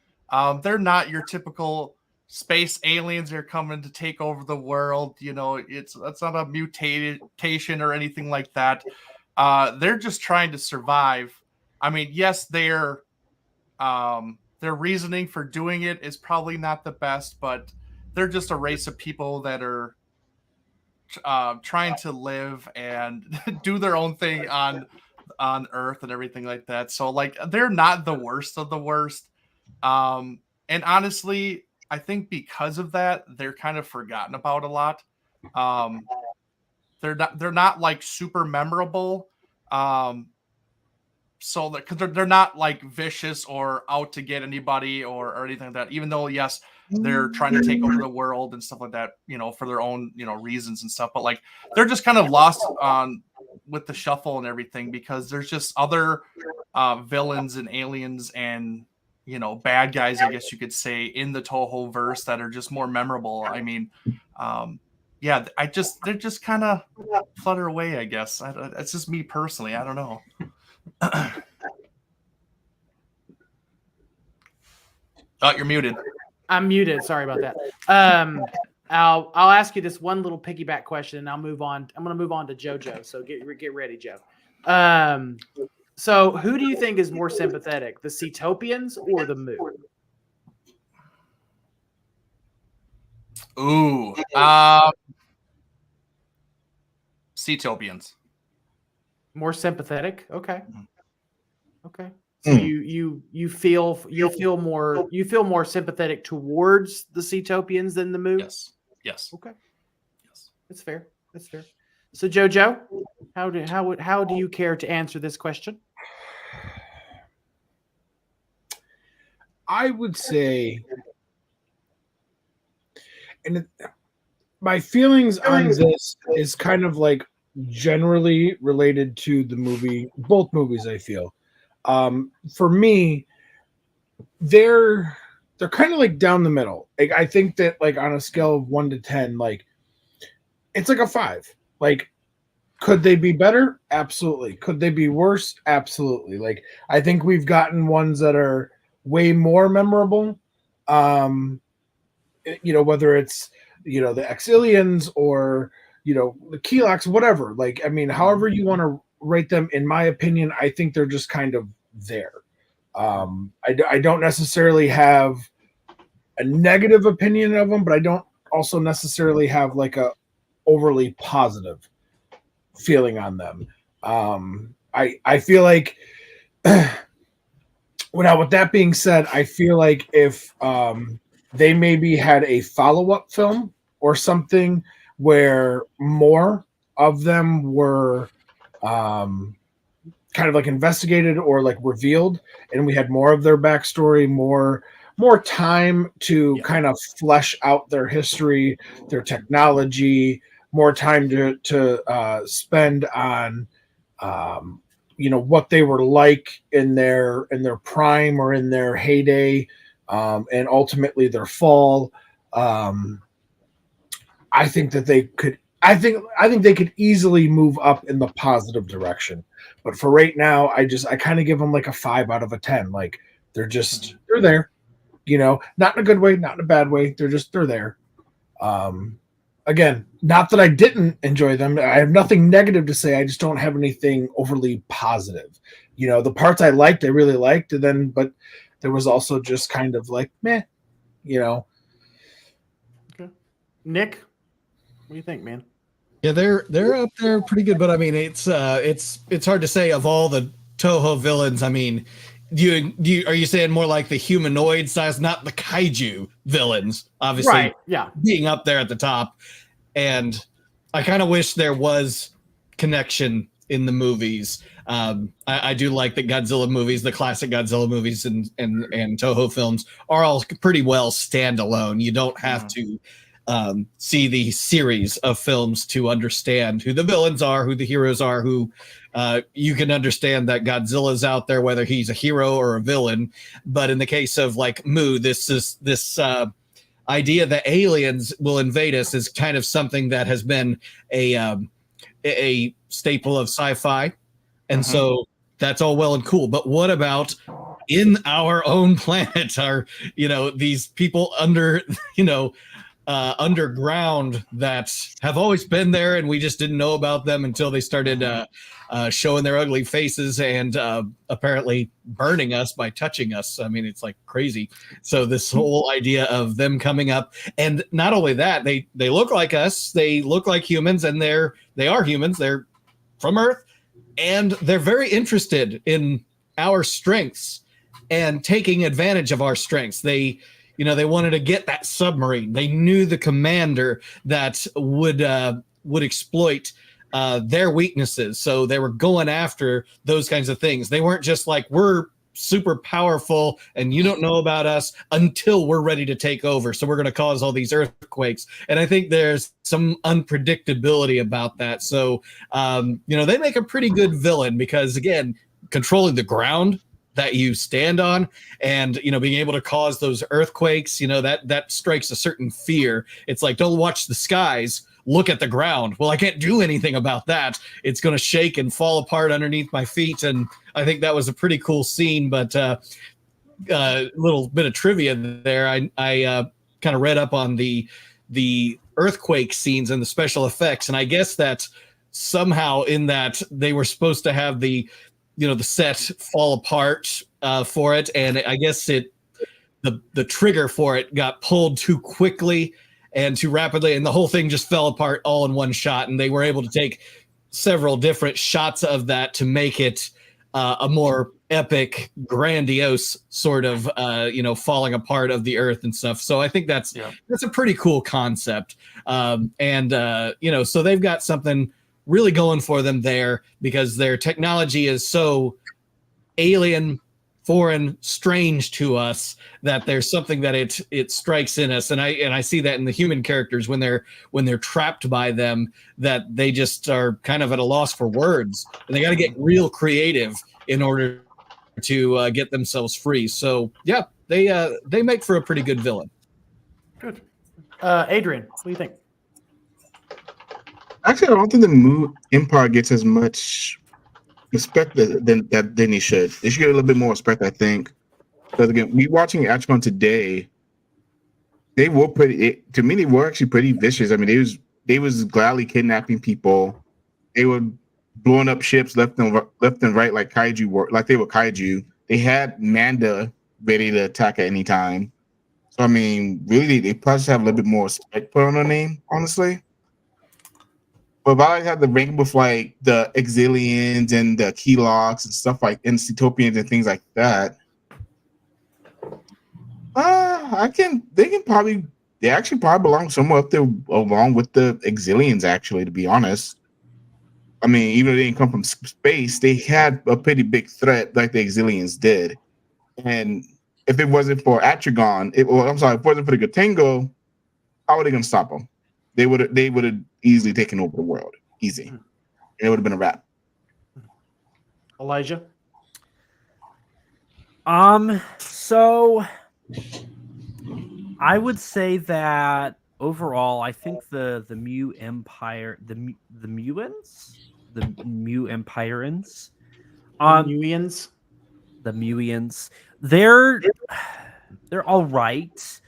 They're not your typical space aliens that are coming to take over the world. You know, that's not a mutation or anything like that. They're just trying to survive. I mean, yes, their reasoning for doing it is probably not the best, but they're just a race of people that are trying to live and do their own thing on Earth and everything like that. So like they're not the worst of the worst. And honestly, I think because of that, they're kind of forgotten about a lot. They're not like super memorable. So that because they're not like vicious or out to get anybody or anything like that, even though yes, they're trying to take over the world and stuff like that, you know, for their own, you know, reasons and stuff. But like they're just kind of lost on with the shuffle and everything because there's just other villains and aliens and, you know, bad guys, I guess you could say, in the Toho verse that are just more memorable. I mean, yeah, they're just kind of flutter away, I guess. It's just me personally. I don't know. Oh, you're muted. I'm muted. Sorry about that. I'll ask you this one little piggyback question, and I'll move on. I'm going to move on to JoJo. So get ready, Joe. So who do you think is more sympathetic, the Seatopians or the Mu? Ooh, Seatopians. More sympathetic. Okay. Okay. So you feel more sympathetic towards the Seatopians than the Mu? Yes. Yes. Okay. Yes. That's fair. That's fair. So JoJo, how do you care to answer this question? I would say, and my feelings on this is kind of like generally related to the movie, both movies. I feel, for me, they're kind of like down the middle. Like I think that like on a scale of 1 to 10, like it's like a 5. Like, could they be better? Absolutely. Could they be worse? Absolutely. Like I think we've gotten ones that are way more memorable. You know, whether it's, you know, the Exilians or, you know, the Keloks, whatever. Like, I mean, however you want to rate them, in my opinion, I think they're just kind of there. I don't necessarily have a negative opinion of them, but I don't also necessarily have like a overly positive feeling on them. I feel like Now, with that being said, I feel like if they maybe had a follow-up film or something where more of them were kind of like investigated or like revealed, and we had more of their backstory, more time to kind of flesh out their history, their technology, more time to spend on what they were like in their prime or in their heyday, and ultimately their fall. I think that they could. I think they could easily move up in the positive direction. But for right now, I kind of give them like a 5 out of a 10. Like they're there, not in a good way, not in a bad way. They're there. Again, not that I didn't enjoy them. I have nothing negative to say. I just don't have anything overly positive. The parts I liked, I really liked, but there was also just kind of like meh. Okay. Nick, what do you think, man? Yeah, they're up there pretty good, but I mean, it's hard to say of all the Toho villains. I mean, are you saying more like the humanoid size, not the kaiju villains? Obviously, right? Yeah, being up there at the top, and I kind of wish there was connection in the movies. I do like the Godzilla movies, the classic Godzilla movies, and Toho films are all pretty well standalone. You don't have to see the series of films to understand who the villains are, who the heroes are, who you can understand that Godzilla's out there, whether he's a hero or a villain. But in the case of like Mu, this idea that aliens will invade us is kind of something that has been a staple of sci-fi. And so that's all well and cool. But what about in our own planet? Are, these people underground that have always been there, and we just didn't know about them until they started showing their ugly faces and apparently burning us by touching us. I mean, it's like crazy. So this whole idea of them coming up, and not only that, they look like us, they look like humans, and they are humans. They're from Earth, and they're very interested in our strengths and taking advantage of our strengths. They wanted to get that submarine. They knew the commander that would exploit their weaknesses. So they were going after those kinds of things. They weren't just like, we're super powerful and you don't know about us until we're ready to take over. So we're going to cause all these earthquakes. And I think there's some unpredictability about that. So, they make a pretty good villain because, again, controlling the ground that you stand on and being able to cause those earthquakes, that strikes a certain fear. It's like, don't watch the skies, look at the ground. Well, I can't do anything about that. It's going to shake and fall apart underneath my feet. And I think that was a pretty cool scene. But little bit of trivia there. I kind of read up on the earthquake scenes and the special effects, and I guess that somehow in that they were supposed to have the set fall apart for it, and I guess the trigger for it got pulled too quickly and too rapidly, and the whole thing just fell apart all in one shot. And they were able to take several different shots of that to make it a more epic, grandiose sort of falling apart of the earth and stuff. So I think that's a pretty cool concept, so they've got something really going for them there because their technology is so alien, foreign, strange to us that there's something that it strikes in us, and I see that in the human characters when they're trapped by them, that they just are kind of at a loss for words, and they got to get real creative in order to get themselves free. So yeah, they make for a pretty good villain. Good. Adrian, what do you think? Actually, I don't think the Mu Empire gets as much respect than he should. They should get a little bit more respect, I think. Because again, me watching Atragon today, they were to me, they were actually pretty vicious. I mean, they was gladly kidnapping people. They were blowing up ships left and right like kaiju were, like they were kaiju. They had Manda ready to attack at any time. So I mean, really, they probably should have a little bit more respect put on their name, honestly. But if I had the rank with like the Exilians and the Keylocks and stuff like and Cetopians and things like that, They actually probably belong somewhere up there along with the Exilians, actually, to be honest. I mean, even though they didn't come from space, they had a pretty big threat like the Exilians did. And if it wasn't for Atragon, if it wasn't for the Matango, how are they going to stop them? They would have easily taken over the world, easy, and it would have been a wrap. Elijah. So I would say that overall, I think the Mu Empire, the Muans, the Mu Empirans, the Muians, they're all right.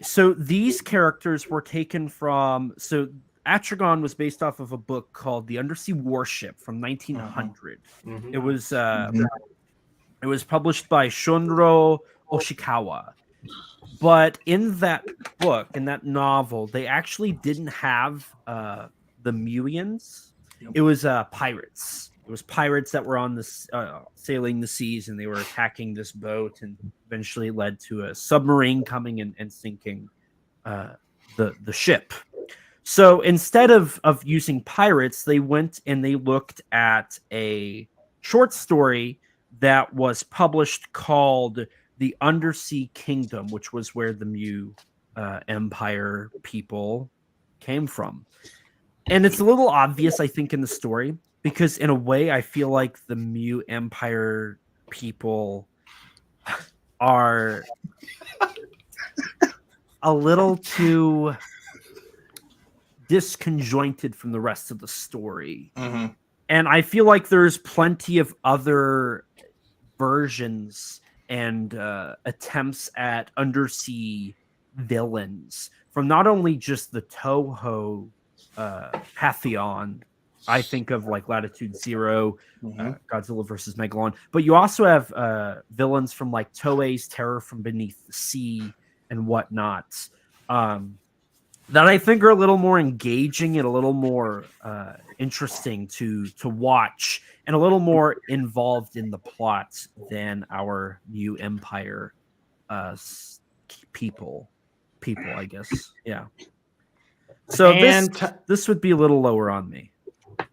So these characters were taken from Atragon was based off of a book called The Undersea Warship from 1900. Mm-hmm. It was published by Shunro Oshikawa. But in that book, in that novel, they actually didn't have the Muians. It was pirates. It was pirates that were on this sailing the seas, and they were attacking this boat, and eventually led to a submarine coming and sinking the ship. So instead of using pirates, they went and they looked at a short story that was published called The Undersea Kingdom, which was where the Mu Empire people came from. And it's a little obvious, I think, in the story, because in a way, I feel like the Mu Empire people are a little too disconjointed from the rest of the story. Mm-hmm. And I feel like there's plenty of other versions and attempts at undersea villains from not only just the Toho pantheon. I think of like Latitude Zero, Godzilla versus Megalon, but you also have villains from like Toei's Terror from Beneath the Sea and whatnot, that I think are a little more engaging and a little more interesting to watch, and a little more involved in the plot than our Mu Empire people, I guess. Yeah. So this would be a little lower on me.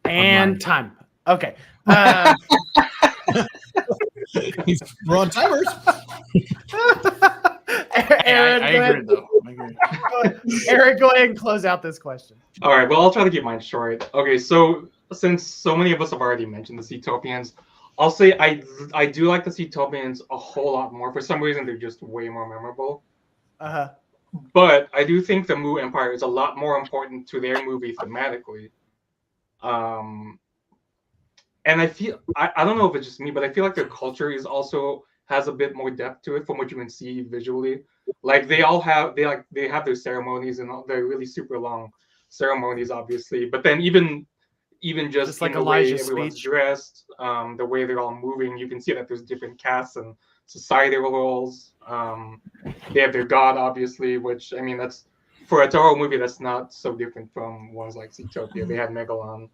And time. Okay. We're on timers. Aaron, I agree, though. Aaron, go ahead and close out this question. All right, well, I'll try to keep mine short. Okay, so since so many of us have already mentioned the Seatopians, I'll say I do like the Seatopians a whole lot more. For some reason, they're just way more memorable. Uh-huh. But I do think the Mu Empire is a lot more important to their movie thematically. And I feel, I don't know if it's just me, but I feel like their culture is also has a bit more depth to it from what you can see visually. Like they have their ceremonies, and they're really super long ceremonies, obviously. But then even just like in the way Elijah's everyone's speech. dressed, the way they're all moving, you can see that there's different castes and societal roles. They have their god, obviously, which, I mean, that's for a Toho movie, that's not so different from ones like Zootopia. They had Megalon.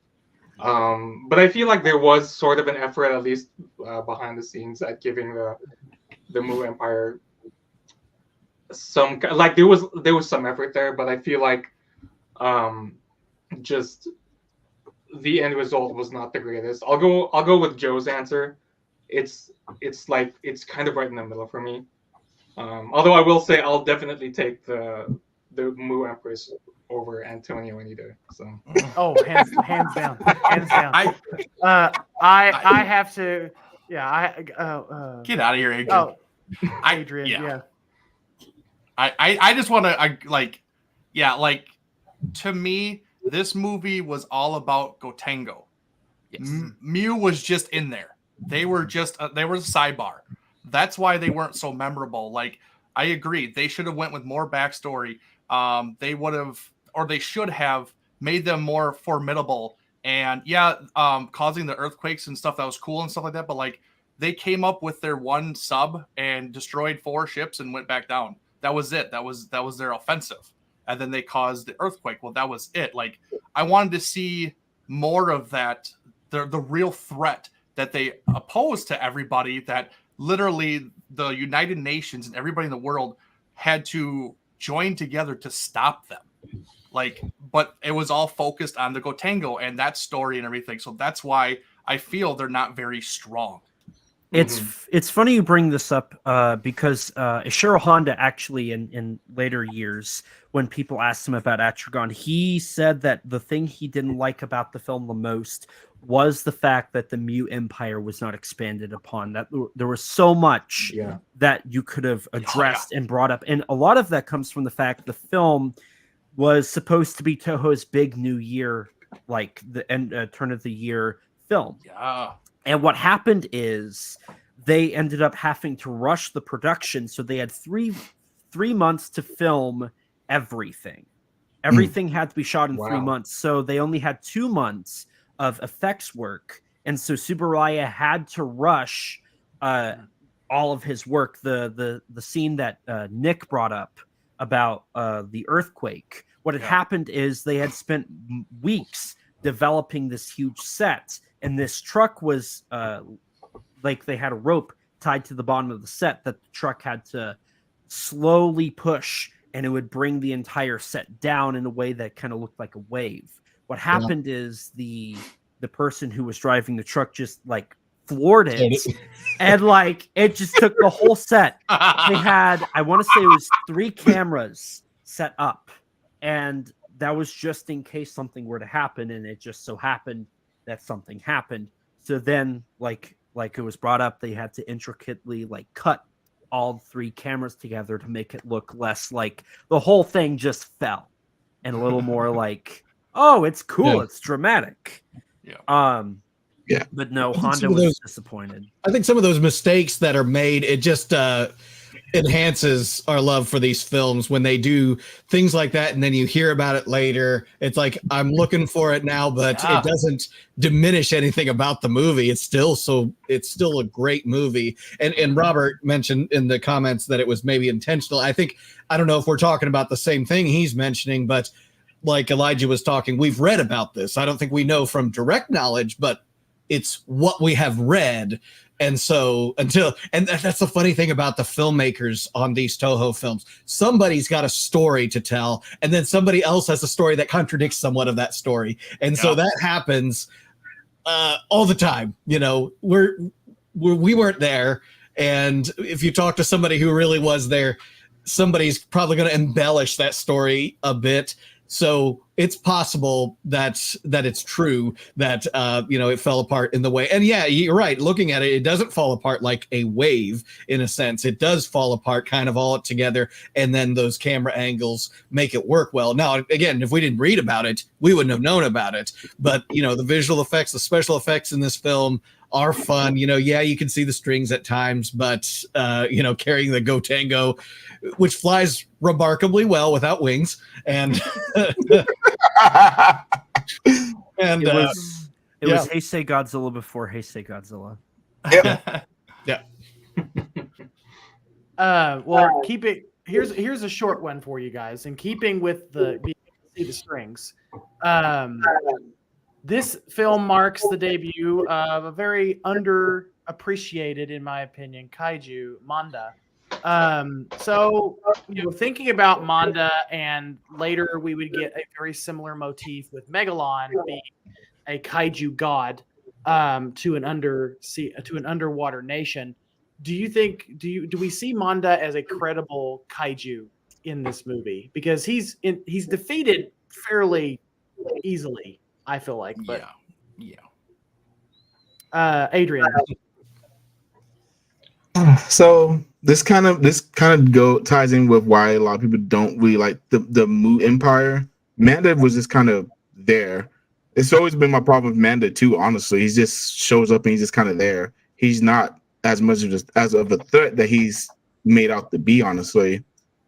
But I feel like there was sort of an effort, at least behind the scenes, at giving the Mu Empire some, like, there was some effort there, but I feel like just the end result was not the greatest. I'll go with Joe's answer. It's kind of right in the middle for me. Although I will say I'll definitely take the Mu Empress over Antonio any day. So. Oh, hands down. I have to. Yeah, get out of here, Adrian. Oh, Adrian. Yeah. I just want to to me, this movie was all about Gotengo. Yes. Mew was just in there. They were just they were a sidebar. That's why they weren't so memorable. Like, I agree, they should have went with more backstory. They would have, or they should have made them more formidable. And causing the earthquakes and stuff, that was cool and stuff like that. But like, they came up with their one sub and destroyed 4 ships and went back down. That was it. That was their offensive. And then they caused the earthquake. Well, that was it. Like, I wanted to see more of that, the real threat that they opposed to everybody, that literally the United Nations and everybody in the world had to join together to stop them. Like, but it was all focused on the Gotengo and that story and everything. So that's why I feel they're not very strong. It's funny you bring this up because Ishiro Honda actually in later years, when people asked him about Atragon, he said that the thing he didn't like about the film the most was the fact that the Mu Empire was not expanded upon. That there was so much that you could have addressed and brought up, and a lot of that comes from the fact the film was supposed to be Toho's big new year, like the end turn of the year film. Yeah. And what happened is they ended up having to rush the production, so they had three months to film everything. Everything had to be shot in 3 months, so they only had 2 months of effects work, and so Tsuburaya had to rush all of his work. The scene that Nick brought up about the earthquake. What had happened is they had spent weeks developing this huge set. And this truck was like they had a rope tied to the bottom of the set that the truck had to slowly push, and it would bring the entire set down in a way that kind of looked like a wave. What happened is the person who was driving the truck just like floored it, and like it just took the whole set. They had, I want to say it was 3 cameras set up, and that was just in case something were to happen, and it just so happened that something happened. So then like it was brought up, they had to intricately like cut all 3 cameras together to make it look less like the whole thing just fell, and a little more like, oh, it's cool, it's dramatic. But no, Honda was disappointed. I think some of those mistakes that are made, it just enhances our love for these films when they do things like that, and then you hear about it later. It's like, I'm looking for it now, but it doesn't diminish anything about the movie. It's still a great movie. And Robert mentioned in the comments that it was maybe intentional. I don't know if we're talking about the same thing he's mentioning, but like Elijah was talking, we've read about this. I don't think we know from direct knowledge, but it's what we have read. And so that's the funny thing about the filmmakers on these Toho films. Somebody's got a story to tell, and then somebody else has a story that contradicts somewhat of that story. And so that happens all the time. You know, we weren't there. And if you talk to somebody who really was there, somebody's probably going to embellish that story a bit. So it's possible that it's true that it fell apart in the way. And yeah, you're right. Looking at it, it doesn't fall apart like a wave in a sense. It does fall apart kind of all together, and then those camera angles make it work well. Now, again, if we didn't read about it, we wouldn't have known about it. But the visual effects, the special effects in this film are fun. You can see the strings at times, but carrying the Gotengo, which flies remarkably well without wings, and it was Heisei Godzilla before Heisei Godzilla. Well, keep it. Here's a short one for you guys. In keeping with the strings, this film marks the debut of a very underappreciated, in my opinion, kaiju, Manda. So thinking about Manda, and later we would get a very similar motif with Megalon being a kaiju god to an underwater nation. Do we see Manda as a credible kaiju in this movie? Because he's defeated fairly easily, I feel like. But Adrian. So this kind of ties in with why a lot of people don't really like the Mu Empire. Manda was just kind of there. It's always been my problem with Manda too. Honestly, he just shows up and he's just kind of there. He's not as much as of a threat that he's made out to be. Honestly,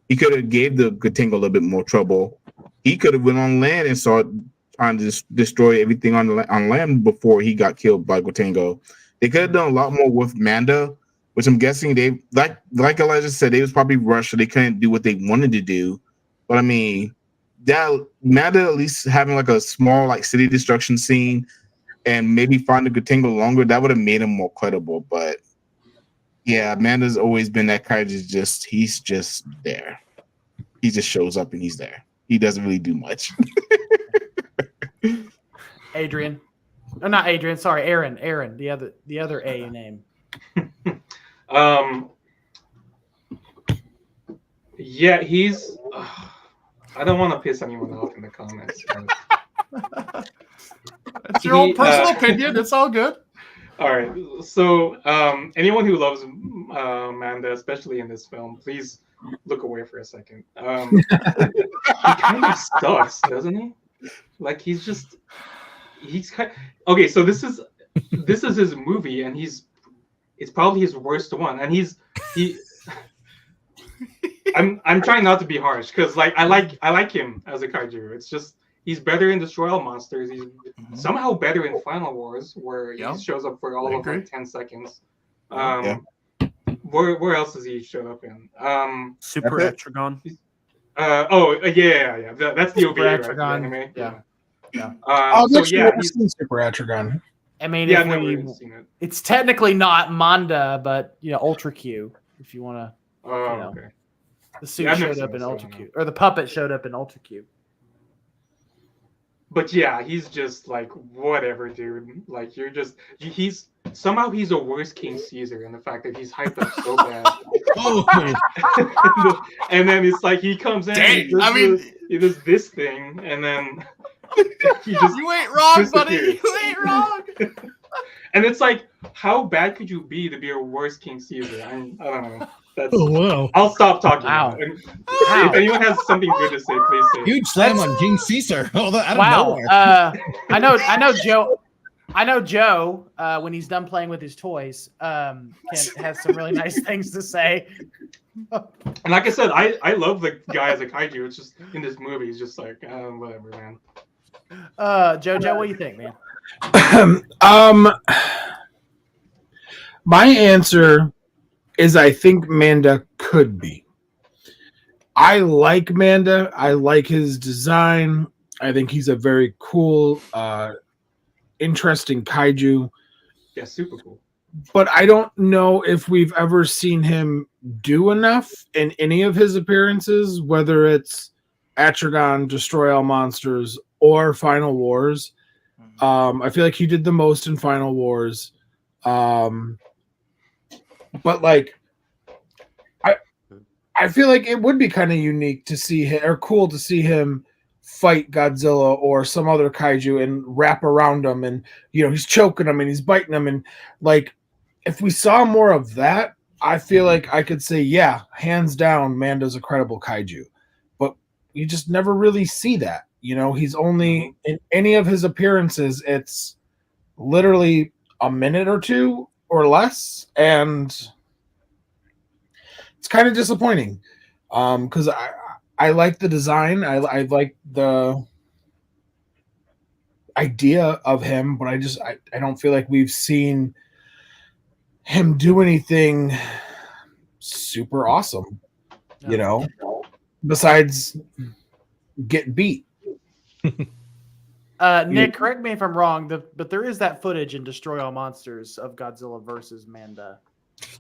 he could have gave the Gotengo a little bit more trouble. He could have went on land and started trying to destroy everything on land before he got killed by Gotengo. They could have done a lot more with Manda, which I'm guessing they like Elijah said, they was probably rushed, so they couldn't do what they wanted to do. But I mean, that Manda at least having like a small like city destruction scene and maybe find the Gotengo longer, that would have made him more credible. But Yeah, Manda's always been that kind of he's just there. He just shows up and he's there. He doesn't really do much. Adrian. Oh, not Adrian, sorry, Aaron. Aaron, the other A name. Yeah, he's I don't want to piss anyone off in the comments. It's your own personal opinion. It's all good. All right. So, anyone who loves Manda, especially in this film, please look away for a second. He kind of sucks, doesn't he? Like he's kind. Okay, so this is his movie, and it's probably his worst one, and he. I'm trying not to be harsh because like I like him as a kaiju. It's just he's better in Destroy All Monsters. He's somehow better in Final Wars, where he shows up for all of like 10 seconds. Where else does he show up in? Super Atragon. Yeah. That's the OVA, right? The anime. Yeah. He's Super Atragon. I mean, I've never even seen it. It's technically not Manda, but Ultra Q, if you want to. Okay. The suit showed up in Ultra Q, or the puppet showed up in Ultra Q. But yeah, he's just like whatever, dude. Like he's somehow he's a worse King Caesar in the fact that he's hyped up so bad. And then it's like he comes in, he does this thing, and then he just you ain't wrong, buddy. You ain't wrong. And it's like, how bad could you be to be a worse King Caesar? I don't know. Wow. I'll stop talking. Wow. If anyone has something good to say, please say. Huge slam on King Caesar. Out of nowhere. I know Joe. I know Joe. When he's done playing with his toys, can have some really nice things to say. And like I said, I love the guy as a kaiju. It's just in this movie, he's just like whatever, man. Joe, what do you think, man? My answer is I think Manda could be. I like Manda. I like his design. I think he's a very cool, interesting kaiju. Yeah, super cool. But I don't know if we've ever seen him do enough in any of his appearances, whether it's Atragon, Destroy All Monsters, or Final Wars. I feel like he did the most in Final Wars. But like, I feel like it would be kind of unique to see him, or cool to see him fight Godzilla or some other kaiju and wrap around him, and he's choking him and he's biting him, and like, if we saw more of that, I feel like I could say, yeah, hands down, Manda's a credible kaiju. But you just never really see that. He's only in any of his appearances, it's literally a minute or two or less, and it's kind of disappointing because I like the design. I like the idea of him, but I don't feel like we've seen him do anything super awesome, besides get beat. Nick, correct me if I'm wrong, but there is that footage in Destroy All Monsters of Godzilla versus Manda.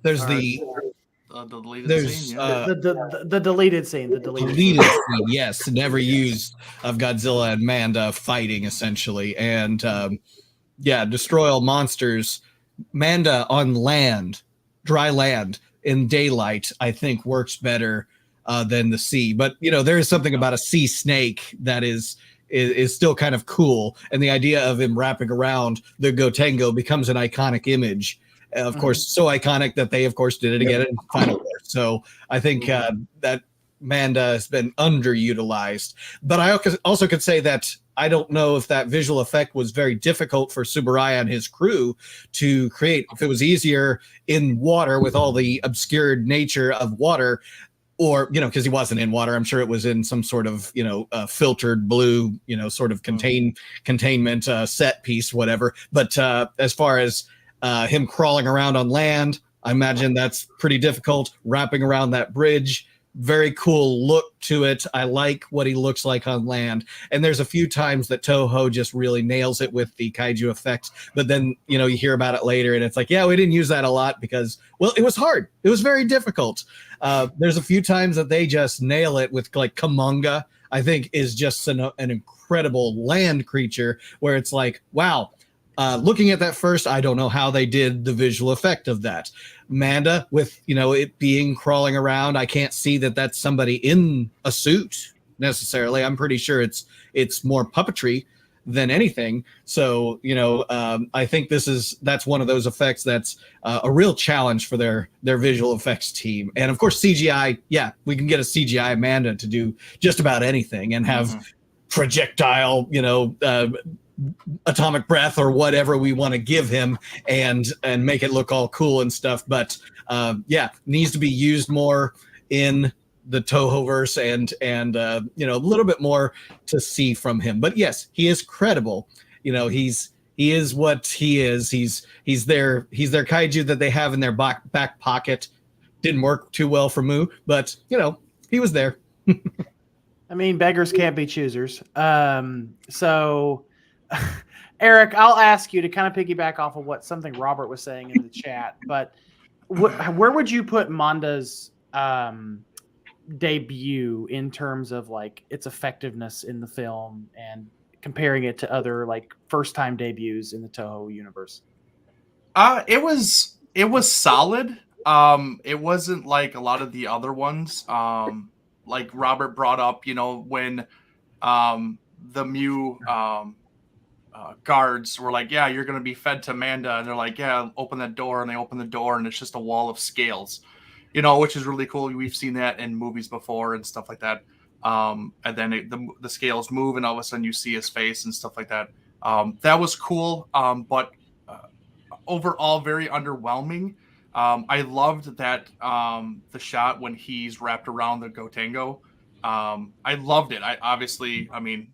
There's the deleted scene. Yeah. The deleted scene. The deleted scene, yes, never used, of Godzilla and Manda fighting essentially, and Destroy All Monsters. Manda on land, dry land, in daylight, I think works better than the sea. But there is something about a sea snake that is still kind of cool, and the idea of him wrapping around the Gotengo becomes an iconic image. Of course, so iconic that they, of course, did it again in Final War. So I think that Manda has been underutilized. But I also could say that I don't know if that visual effect was very difficult for Tsuburaya and his crew to create. If it was easier in water with all the obscured nature of water, or because he wasn't in water, I'm sure it was in some sort of filtered blue, sort of containment set piece, whatever. But as far as him crawling around on land, I imagine that's pretty difficult. Wrapping around that bridge, very cool look to it. I like what he looks like on land. And there's a few times that Toho just really nails it with the kaiju effects. But then, you know, you hear about it later and it's like, yeah, we didn't use that a lot because, well, it was hard. It was very difficult. There's a few times that they just nail it with like Kamunga, I think is just an incredible land creature where it's like, wow, looking at that first, I don't know how they did the visual effect of that. Manda, with, you know, it being crawling around, I can't see that that's somebody in a suit necessarily. I'm pretty sure it's more puppetry than anything. So, you know, I think that's one of those effects that's a real challenge for their visual effects team. And of course, CGI, yeah, we can get a CGI Amanda to do just about anything and have projectile, you know, atomic breath or whatever we want to give him and make it look all cool and stuff. But yeah, needs to be used more in the Toho-verse and you know, a little bit more to see from him. But yes, he is credible. You know, he is what he is. He's their kaiju that they have in their back pocket. Didn't work too well for Mu, but you know, he was there. I mean, beggars can't be choosers. So Eric, I'll ask you to kind of piggyback off of something Robert was saying in the chat, but where would you put Manda's debut in terms of like its effectiveness in the film and comparing it to other like first time debuts in the Toho universe? It was solid. It wasn't like a lot of the other ones. Like Robert brought up, you know, when the Mu guards were like, yeah, you're going to be fed to Manda. And they're like, yeah, open that door. And they open the door and it's just a wall of scales, you know, which is really cool. We've seen that in movies before and stuff like that. And then the scales move and all of a sudden you see his face and stuff like that. That was cool. But overall, very underwhelming. I loved that the shot when he's wrapped around the Gotengo. I loved it. I mean,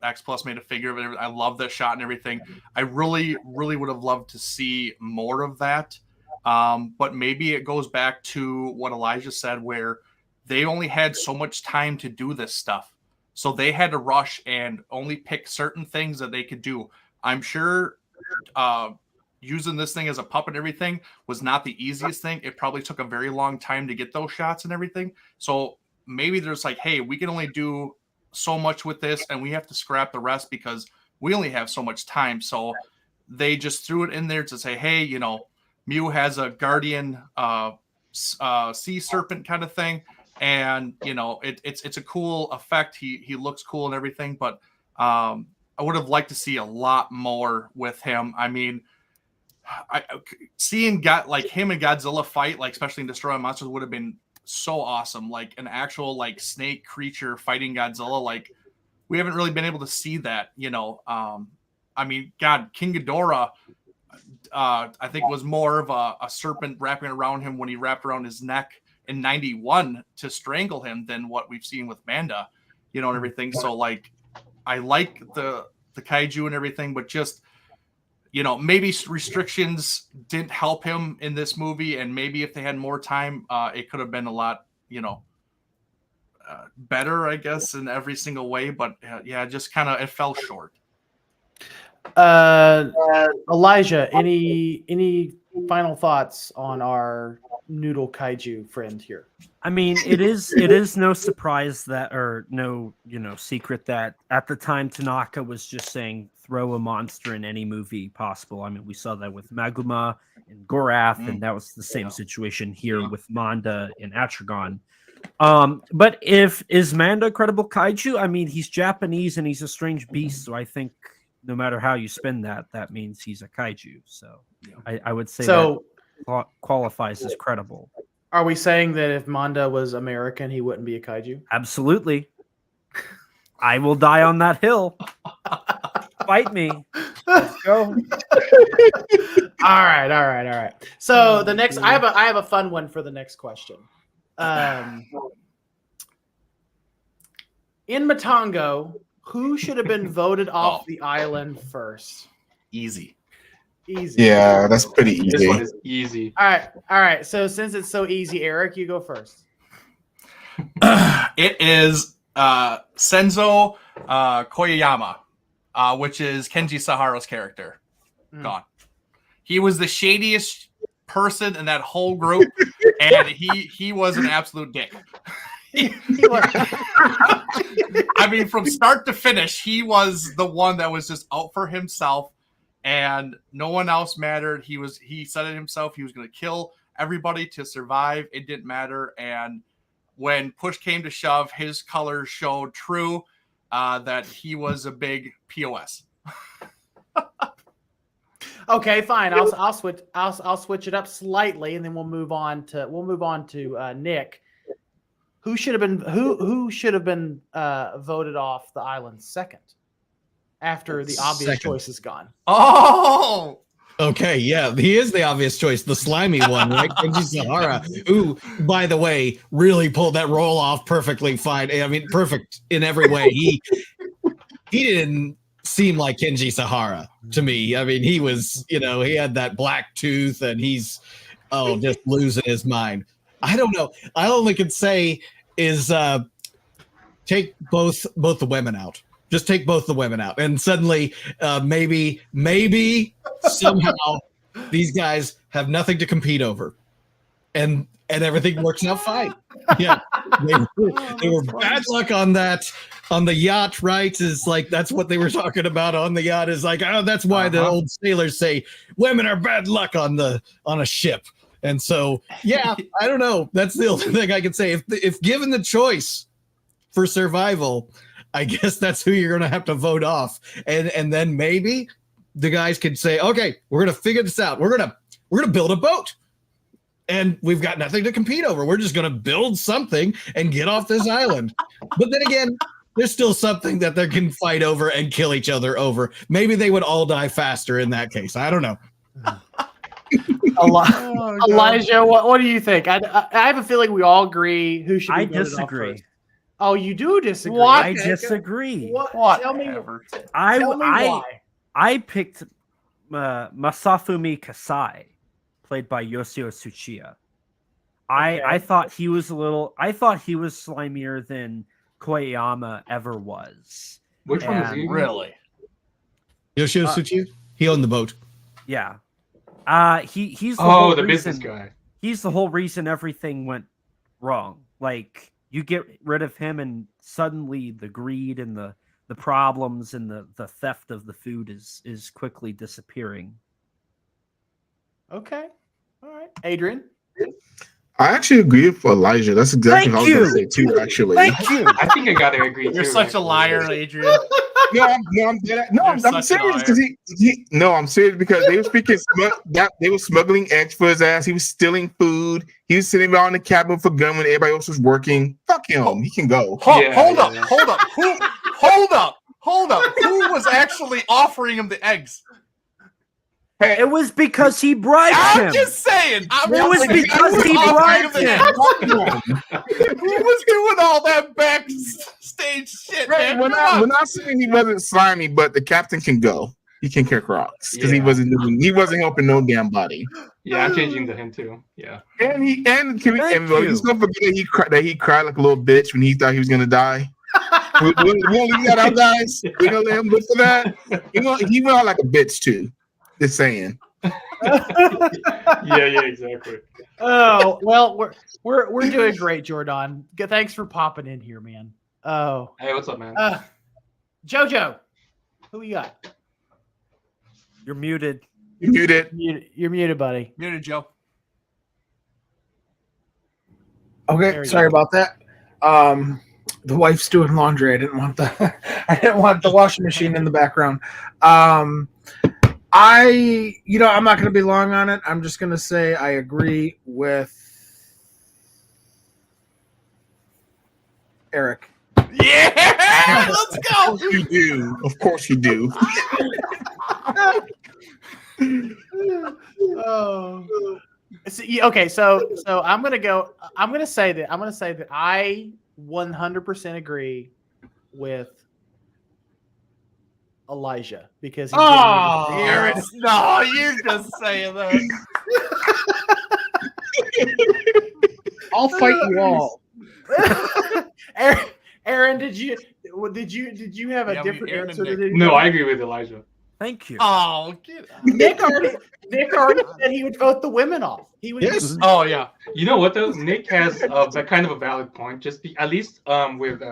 X Plus made a figure of it. I love that shot and everything. I really, really would have loved to see more of that. But maybe it goes back to what Elijah said, where they only had so much time to do this stuff. So they had to rush and only pick certain things that they could do. I'm sure using this thing as a puppet and everything was not the easiest thing. It probably took a very long time to get those shots and everything. So maybe there's like, hey, we can only do so much with this and we have to scrap the rest because we only have so much time. So they just threw it in there to say, hey, you know, Mu has a guardian sea serpent kind of thing. And, you know, it's a cool effect. He looks cool and everything, but I would have liked to see a lot more with him. I mean, seeing like him and Godzilla fight, like especially in Destroy All Monsters, would have been so awesome. Like an actual like snake creature fighting Godzilla. Like we haven't really been able to see that, you know. I mean, God, King Ghidorah, I think was more of a serpent wrapping around him when he wrapped around his neck in 91 to strangle him than what we've seen with Manda, you know, and everything. So like, I like the kaiju and everything, but just, you know, maybe restrictions didn't help him in this movie. And maybe if they had more time, it could have been a lot, you know, better, I guess, in every single way. But yeah, just kind of, it fell short. Elijah, any final thoughts on our noodle kaiju friend here? I mean, it is no surprise that, or no, you know, secret that at the time Tanaka was just saying throw a monster in any movie possible. I mean, we saw that with Maguma and Gorath, and that was the same situation here with Manda and Atragon. But is Manda a credible kaiju? I mean, he's Japanese and he's a strange beast, so I think no matter how you spin that, that means he's a kaiju. So I would say that qualifies as credible. Are we saying that if Manda was American, he wouldn't be a kaiju? Absolutely. I will die on that hill. Fight me. Let's go. All right. So the next, I have a fun one for the next question. In Matango, who should have been voted off the island first? Easy. Yeah, that's pretty easy. This one is easy. All right. So since it's so easy, Eric, you go first. It is Senzo Koyayama, which is Kenji Sahara's character. Gone. He was the shadiest person in that whole group, and he was an absolute dick. I mean, from start to finish, he was the one that was just out for himself, and no one else mattered. He said it himself. He was going to kill everybody to survive. It didn't matter. And when push came to shove, his colors showed true that he was a big POS. Okay, fine. I'll switch. I'll switch it up slightly, and then we'll move on to Nick. Who should have been voted off the island second after the obvious choice is gone? Oh, okay, yeah, he is the obvious choice, the slimy one, right? Kenji Sahara, who, by the way, really pulled that role off perfectly fine. I mean, perfect in every way. He didn't seem like Kenji Sahara to me. I mean, he was, he had that black tooth, and he's just losing his mind. I don't know. I only can say is take both the women out. Just take both the women out, and suddenly maybe somehow these guys have nothing to compete over, and everything works out fine. Yeah, they were bad luck on the yacht, right? Is like that's what they were talking about on the yacht. Is like, oh, that's why the old sailors say women are bad luck on a ship. And so, yeah, I don't know. That's the only thing I can say. If given the choice for survival, I guess that's who you're going to have to vote off. And then maybe the guys could say, okay, we're going to figure this out. We're going to build a boat. And we've got nothing to compete over. We're just going to build something and get off this island. But then again, there's still something that they can fight over and kill each other over. Maybe they would all die faster in that case. I don't know. Elijah, what do you think? I have a feeling we all agree who should be voted off disagree. first. Oh, you do disagree? What? I disagree. What? Tell me why. I picked Masafumi Kasai, played by Yoshio Tsuchiya. I thought he was slimier than Koyama ever was. Which one was he? Really? Yoshio Tsuchiya? He owned the boat. Yeah. He's the business guy. He's the whole reason everything went wrong. Like, you get rid of him, and suddenly the greed and the problems and the theft of the food is quickly disappearing. Okay. All right. Adrian? I actually agree with Elijah. That's exactly what I was going to say too, actually. Thank you. I think I got to agree too. You're such a liar, Adrian. I'm serious because I'm serious because they were speaking. They were smuggling eggs for his ass. He was stealing food. He was sitting around in the cabin for gun when everybody else was working. Fuck him. He can go. Hold up. Who was actually offering him the eggs? It was because he bribed him. I'm just saying. It was because he bribed him. Who was doing all that backstage shit, man? We're not saying he wasn't slimy, but the captain can go. He can kick rocks because he wasn't helping no damn body. Yeah, I'm changing to him too. Yeah, and he's gonna forget that he cried like a little bitch when he thought he was gonna die. We're gonna leave that out, guys. We're gonna let him look for that. He went out like a bitch too. Just saying. yeah, exactly. Oh well, we're doing great, Jordan. Thanks for popping in here, man. Oh, hey, what's up, man? Jojo, who you got? You're muted. You're muted, buddy. Muted, Joe. Okay, sorry about that. The wife's doing laundry. I didn't want the washing machine in the background. I'm not going to be long on it. I'm just going to say I agree with Eric. Yeah, let's go. Of course you do. Okay, so I'm gonna say that I 100% agree with Elijah because you're just saying that. I'll fight you all. Aaron, did you have a different answer to this? No, I agree with Elijah. Thank you. Oh, Nick already said he would vote the women off. He would. Yes. Oh yeah. You know what though? Nick has a kind of a valid point. At least with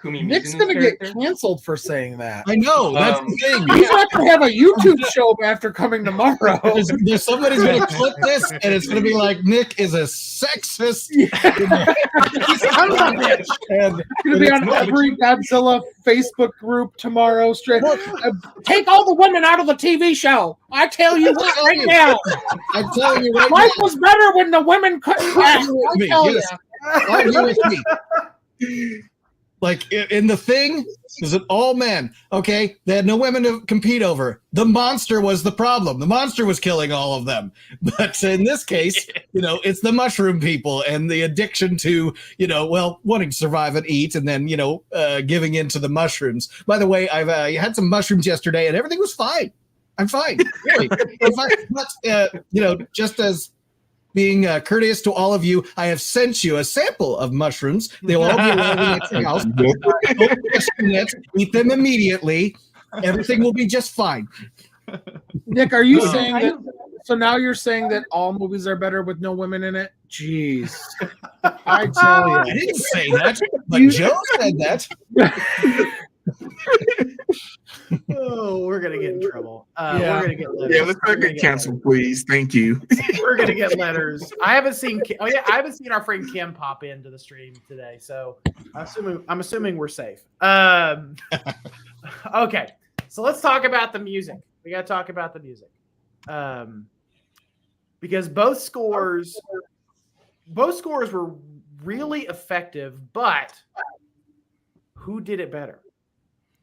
Kumi. Nick's Mizuno's gonna get character. canceled for saying that. I know. That's the thing. He's not gonna have a YouTube show after coming tomorrow. There's somebody's gonna clip this, and it's gonna be like Nick is a sexist. He's kind of a bitch. And gonna be on every Godzilla Facebook group tomorrow. Straight. Take all the women out of the TV show. I tell you what, right now. I'm telling you right Life now. was better when the women couldn't. Argue with me, tell yes. you. Argue with me. Like in the thing, it was an all men. Okay, they had no women to compete over. The monster was the problem. The monster was killing all of them. But in this case, it's the mushroom people and the addiction to, wanting to survive and eat, and then giving into the mushrooms. By the way, I've had some mushrooms yesterday, and everything was fine. I'm fine, really. In fact, but just as being courteous to all of you, I have sent you a sample of mushrooms. They will all be arriving at your house. Eat them immediately. Everything will be just fine. Nick, are you saying that? So now you're saying that all movies are better with no women in it? Jeez, I tell you, I didn't say that, but Joe said that. Oh, we're gonna get in trouble. Yeah. We're gonna get letters. Yeah, let's not get canceled, please. Thank you. We're gonna get letters. I haven't seen. Oh yeah, I haven't seen our friend Kim pop into the stream today, so I'm assuming we're safe. Okay, so let's talk about the music. We gotta talk about the music, because both scores were really effective, but who did it better?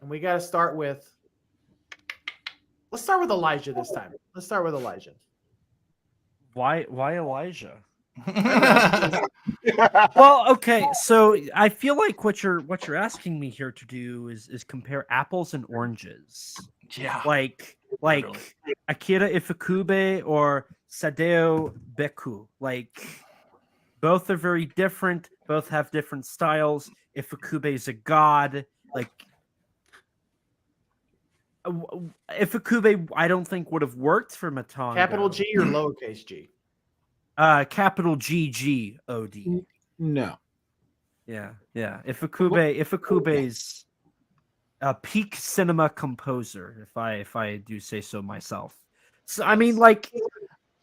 And we got to start with. Let's start with Elijah this time. Let's start with Elijah. Why Elijah? Well, okay, so I feel like what you're asking me here to do is compare apples and oranges. Yeah. Like Akira Ifukube or Sadeo Beku. Like both are very different, both have different styles. Ifukube is a god. Like Ifukube, I don't think would have worked for Matango. Capital G or lowercase g? Capital GGOD. No. Yeah. Ifukube's a peak cinema composer, if I do say so myself. So I mean, like,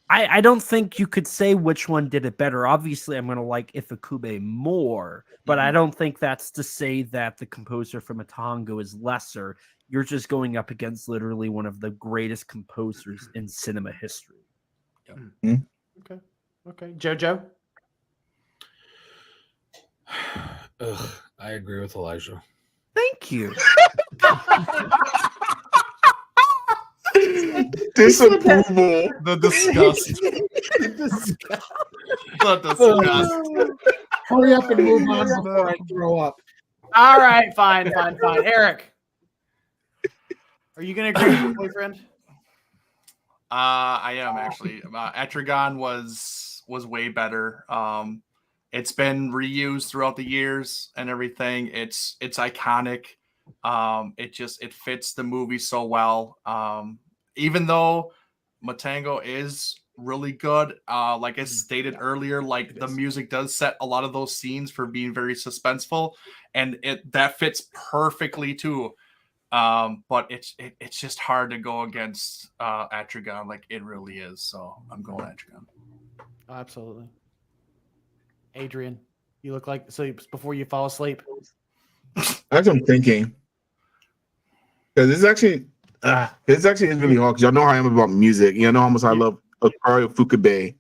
I don't think you could say which one did it better. Obviously, I'm gonna like Ifukube more, but I don't think that's to say that the composer from Matango is lesser. You're just going up against literally one of the greatest composers in cinema history. Okay. Jojo? Ugh, I agree with Elijah. Thank you. Disapproval. The disgust. The disgust. Hurry up and move on before I throw up. All right, fine. Eric, are you going to agree with your boyfriend? I am actually. Atragon was way better. It's been reused throughout the years and everything. It's iconic. It fits the movie so well. Even though Matango is really good, like I stated earlier, like the music does set a lot of those scenes for being very suspenseful, and that fits perfectly too. But it's just hard to go against Atragon, like it really is. So I'm going Atragon. Absolutely. Adrian, you look like before you fall asleep. That's what I'm thinking. Because it's actually is really hard. Because y'all know how I am about music. You know how much I love Akira Ifukube.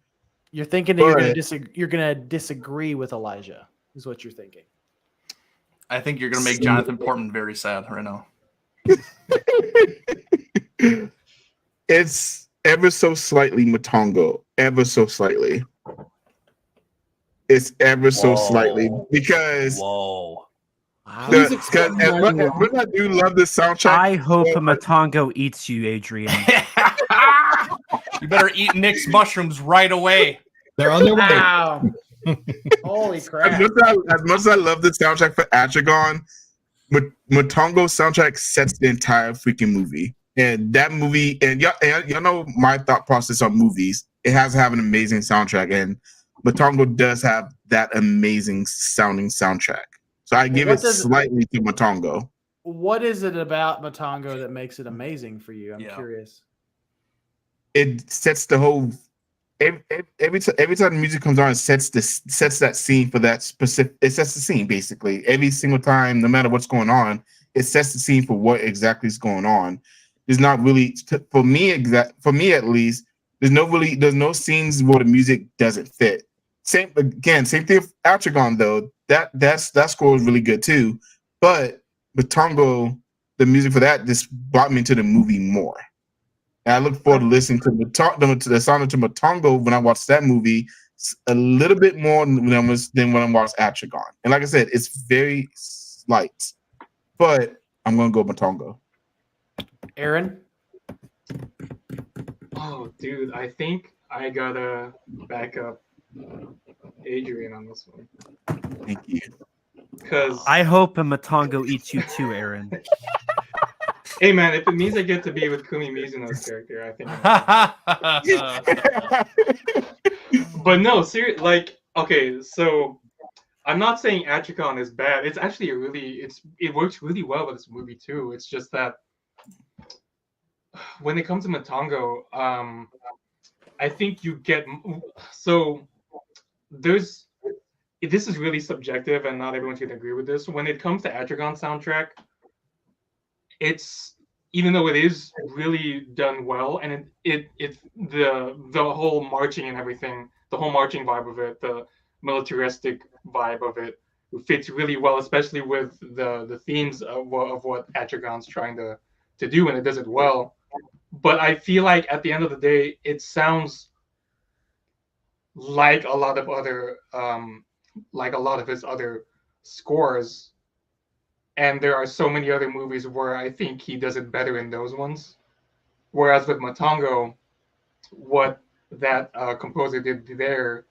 You're thinking that you're gonna disagree with Elijah. Is what you're thinking. I think you're gonna make Jonathan Portman very sad right now. It's ever so slightly Matango. Ever so slightly. It's ever so slightly because as much as I do love the soundtrack. I hope Matango eats you, Adrian. You better eat Nick's mushrooms right away. They're on their way. Wow. Holy As crap! as much as I love the soundtrack for Atragon, Matango's soundtrack sets the entire freaking movie. And that movie, and y'all know my thought process on movies. It has to have an amazing soundtrack, and Matango does have that amazing sounding soundtrack. So I give it slightly to Matango. What is it about Matango that makes it amazing for you? I'm curious. It sets the whole every time the music comes on, it sets that scene for that specific. It sets the scene basically every single time, no matter what's going on. It sets the scene for what exactly is going on. There's not really for me at least. There's no scenes where the music doesn't fit. Same thing with Atragon though. That score is really good too. But with Matango, the music for that just brought me to the movie more. And I look forward to listening to the sound to Matango when I watch that movie a little bit more than when I watch Atragon. And like I said, it's very slight, but I'm gonna go Matango. Aaron? Oh, dude, I think I gotta back up Adrian on this one. Thank you. Because I hope a Matango eats you too, Aaron. Hey man, if it means I get to be with Kumi Mizuno's character, I think. But no, seriously, like, okay, so I'm not saying Atragon is bad. It's actually it works really well with this movie too. It's just that when it comes to Matango, I think you get this is really subjective, and not everyone's gonna agree with this. When it comes to Atragon soundtrack, it's even though it is really done well, and the whole marching and everything, the whole marching vibe of it, the militaristic vibe of it, fits really well, especially with the themes of what Atragon's trying to do, and it does it well. But I feel like at the end of the day, it sounds like a lot of his other scores. And there are so many other movies where I think he does it better in those ones. Whereas with Matango, what that composer did there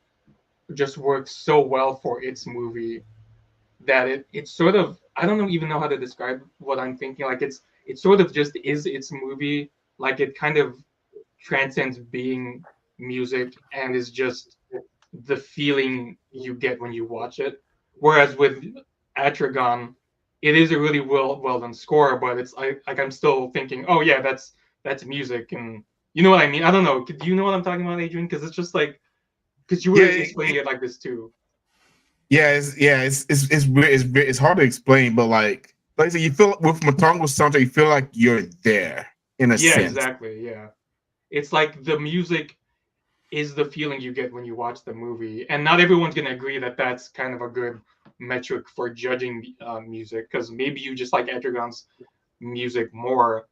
just works so well for its movie that it sort of, I don't even know how to describe what I'm thinking. Like it sort of just is its movie. Like it kind of transcends being music and is just the feeling you get when you watch it. Whereas with Atragon, it is a really well done score, but it's like I'm still thinking, oh yeah, that's music, and you know what I mean. I don't know. Do you know what I'm talking about, Adrian? Because it's just like because you were explaining it like this too. It's hard to explain, but like I said, you feel with Matango's soundtrack, you feel like you're there in a sense. Yeah, exactly. Yeah, it's like the music is the feeling you get when you watch the movie, and not everyone's gonna agree that that's kind of a good metric for judging music, because maybe you just like Atragon's music more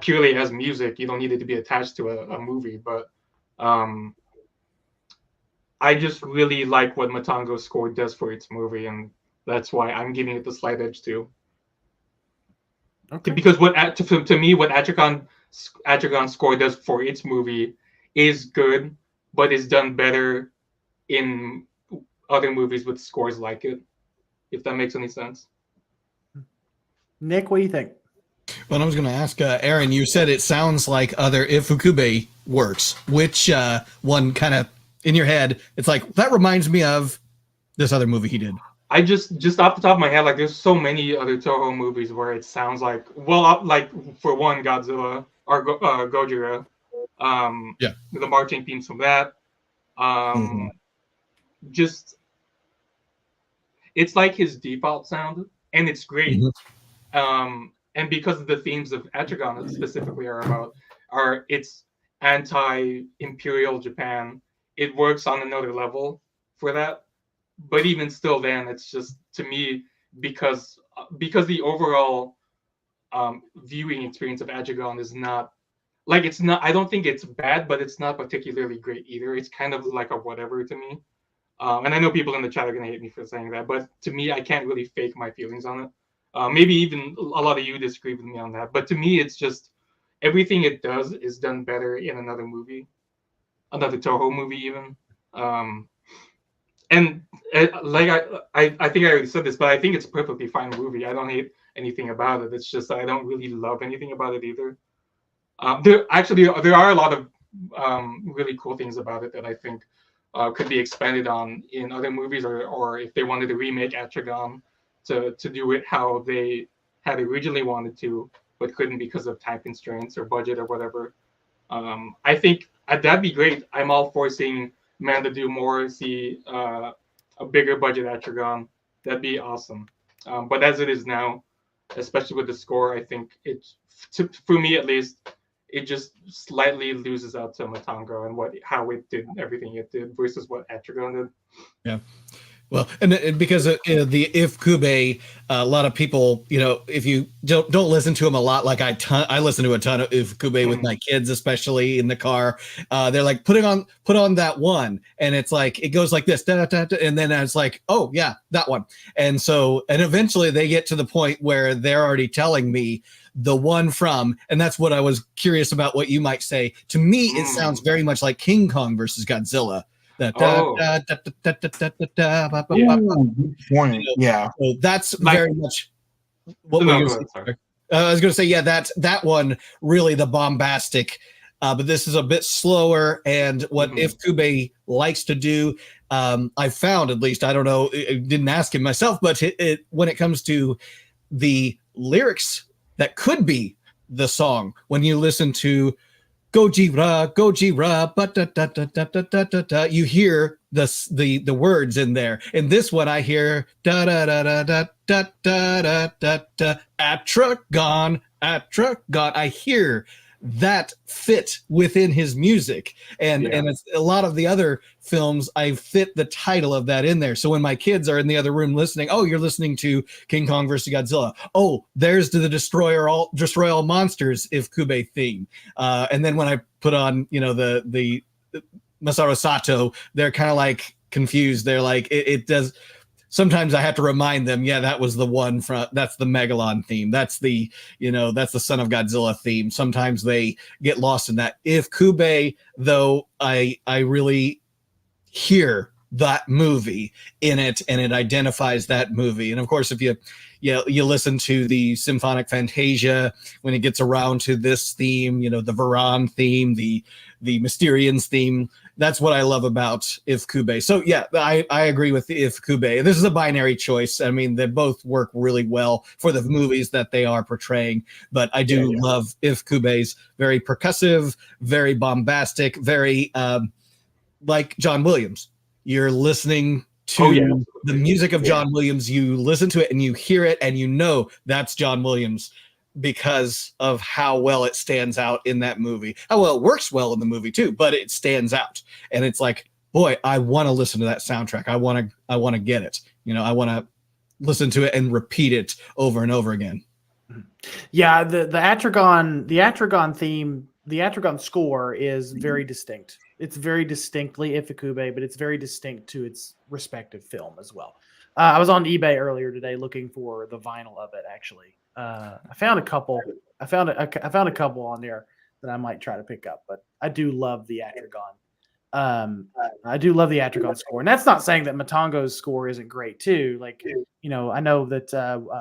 purely as music. You don't need it to be attached to a movie, but I just really like what Matango's score does for its movie, and that's why I'm giving it the slight edge too. Okay. Because to me, what Atragon's score does for its movie is good, but is done better in other movies with scores like it, if that makes any sense. Nick, what do you think? Well, I was going to ask Aaron, you said it sounds like other Ifukube works. Which one kind of in your head, it's like, that reminds me of this other movie he did? I just off the top of my head, like there's so many other Toho movies where it sounds like, well, like for one, Godzilla or Gojira, the marching themes from that, just it's like his default sound, and it's great. And because of the themes of Atragon specifically it's anti-imperial Japan, it works on another level for that. But even still, then it's just, to me, because the overall viewing experience of Atragon is not like, it's not, I don't think it's bad, but it's not particularly great either. It's kind of like a whatever to me. And I know people in the chat are gonna hate me for saying that, but to me, I can't really fake my feelings on it. Maybe even a lot of you disagree with me on that, but to me, it's just everything it does is done better in another movie, another Toho movie even. and like I think I already said this, but I think it's a perfectly fine movie. I don't hate anything about it. It's just I don't really love anything about it either. There are a lot of really cool things about it that I think could be expanded on in other movies, or if they wanted to remake Atragon to do it how they had originally wanted to, but couldn't because of time constraints or budget or whatever. I think that'd be great. I'm all for seeing Manda do more, see a bigger budget Atragon. That'd be awesome. But as it is now, especially with the score, I think for me at least, it just slightly loses out to Matango and how it did everything it did versus what Atragon did. Yeah. Well, and because the If Kube, a lot of people, if you don't listen to him a lot, like I listen to a ton of If Kube with my kids, especially in the car. They're like, put on that one, and it's like it goes like this, da, da, da, and then it's like, oh yeah, that one, and eventually they get to the point where they're already telling me the one from, and that's what I was curious about what you might say. To me, it sounds very much like King Kong versus Godzilla. Good point. Yeah. So that's very much what we use. I was going to say, yeah, that one really the bombastic, but this is a bit slower. And what If Kube likes to do, I found at least, I don't know, I didn't ask him myself, but when it comes to the lyrics that could be the song, when you listen to Gojira, but da, da, da, da, da, da, da, da, you hear the words in there. In this one, I hear da da da da da da da da da Atragon. I hear that fit within his music, and it's a lot of the other films. I fit the title of that in there. So when my kids are in the other room listening, oh, you're listening to King Kong versus Godzilla. Oh, there's the destroy all monsters If Kube theme. And then when I put on, the Masaru Sato, they're kind of confused. They're like, it does. Sometimes I have to remind them, that was the one that's the Megalon theme. That's the Son of Godzilla theme. Sometimes they get lost in that. If Kube, though, I really hear that movie in it, and it identifies that movie. And of course, if you listen to the Symphonic Fantasia, when it gets around to this theme, the Varan theme, the Mysterians theme, that's what I love about If Kube. So yeah, I agree with If Kube. This is a binary choice. I mean, they both work really well for the movies that they are portraying, but I do love If Kube's very percussive, very bombastic, very like John Williams. You're listening to the music of John Williams. You listen to it and you hear it and you know that's John Williams because of how well it stands out in that movie. How well it works well in the movie too, but it stands out. And it's like, boy, I want to listen to that soundtrack. I want to get it. I want to listen to it and repeat it over and over again. Yeah, the Atragon theme, the Atragon score is very distinct. It's very distinctly If Kube, but it's very distinct to its respective film as well. I was on eBay earlier today looking for the vinyl of it. Actually, I found a couple. I found a couple on there that I might try to pick up. But I do love the Atragon. I do love the Atragon score, and that's not saying that Matango's score isn't great too. Like I know that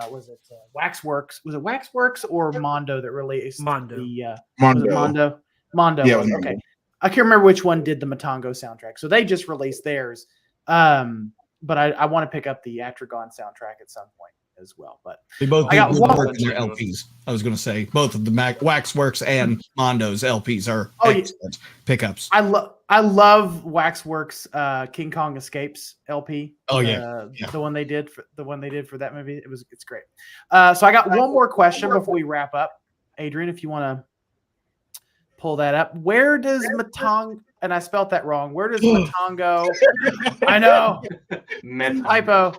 was it Waxworks? Was it Waxworks or Mondo that released Mondo? Was it Mondo. Mondo. Yeah, was, okay. I can't remember which one did the Matango soundtrack. So they just released theirs. But I want to pick up the Atragon soundtrack at some point as well. But they both got work in their LPs. I was going to say both of the Waxworks and Mondo's LPs are excellent pickups. I love Waxworks King Kong Escapes LP. Oh yeah. The one they did for that movie. It's great. So I got one more question before we wrap up. Adrian, if you want to pull that up. Where does Matango, and I spelt that wrong. Where does Matango, I know, typo,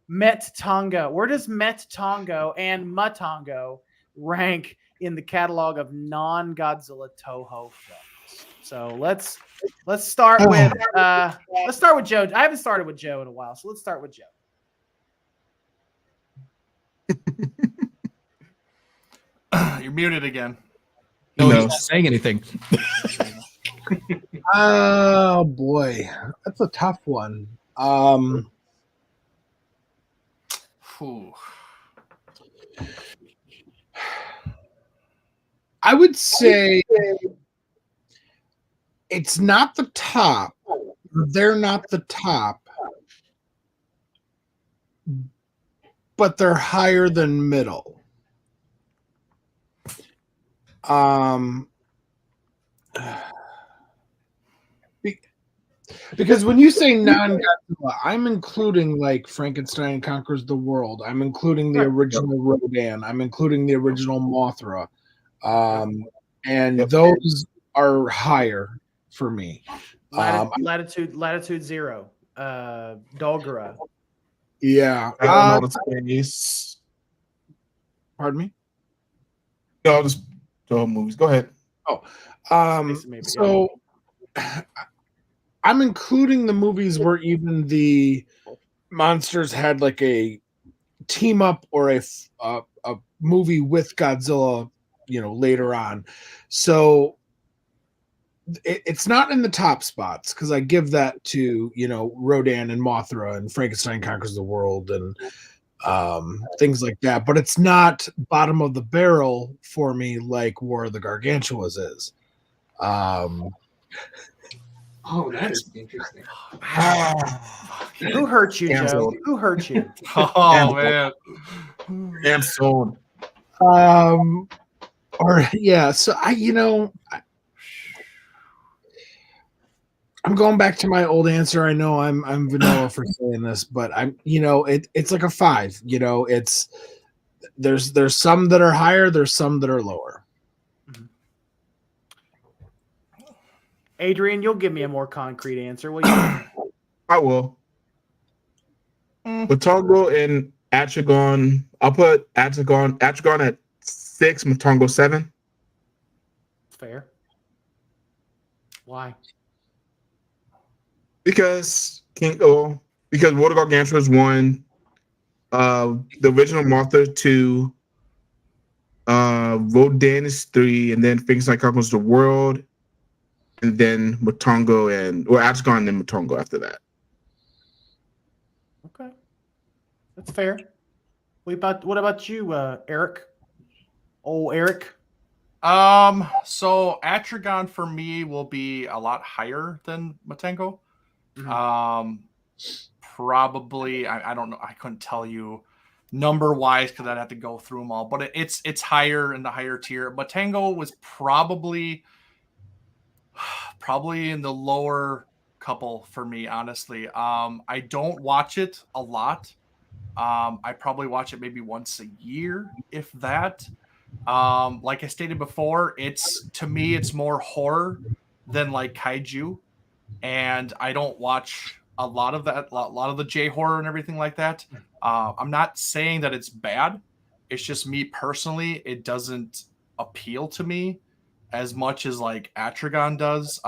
Metango. Where does Metango and Matango rank in the catalog of non-Godzilla Toho films? So let's start with Joe. I haven't started with Joe in a while, so let's start with Joe. You're muted again. No, he's not saying anything. Oh boy, that's a tough one. I would say it's not the top. They're not the top, but they're higher than middle. Because when you say non-Godzilla, I'm including like Frankenstein Conquers the World. I'm including the original Rodan. I'm including the original Mothra. And those are higher for me. Latitude Zero. Dogura. Yeah. Space. Pardon me? No, just the movies. Go ahead. So I'm including the movies where even the monsters had like a team up or a movie with Godzilla, later on. So it's not in the top spots because I give that to Rodan and Mothra and Frankenstein Conquers the World and things like that. But it's not bottom of the barrel for me like War of the Gargantuas is. Oh, that is interesting. Who hurt you, Joe? Who hurt you? Oh man, damn sold. So I'm going back to my old answer. I know I'm vanilla for saying this, but it's like a 5. It's there's some that are higher, there's some that are lower. Adrian, you'll give me a more concrete answer, will you? I will. Matango and Atragon. I'll put Atragon at 6, Matango 7. Fair. Why? Because War of the Gargantua is 1, the original Martha 2, Rodan is 3, and then Frankenstein Conquers the World, and then Matango Atragon and then Matango after that. Okay, that's fair. What about you, Eric? Oh, Eric. So Atragon for me will be a lot higher than Matango. Probably I don't know. I couldn't tell you number wise because I'd have to go through them all. But it's higher in the higher tier. Matango was probably in the lower couple for me, honestly. I don't watch it a lot. I probably watch it maybe once a year, if that. Like I stated before, to me it's more horror than like kaiju, and I don't watch a lot of that, a lot of the J horror and everything like that. I'm not saying that it's bad. It's just me personally, it doesn't appeal to me as much as like Atragon does.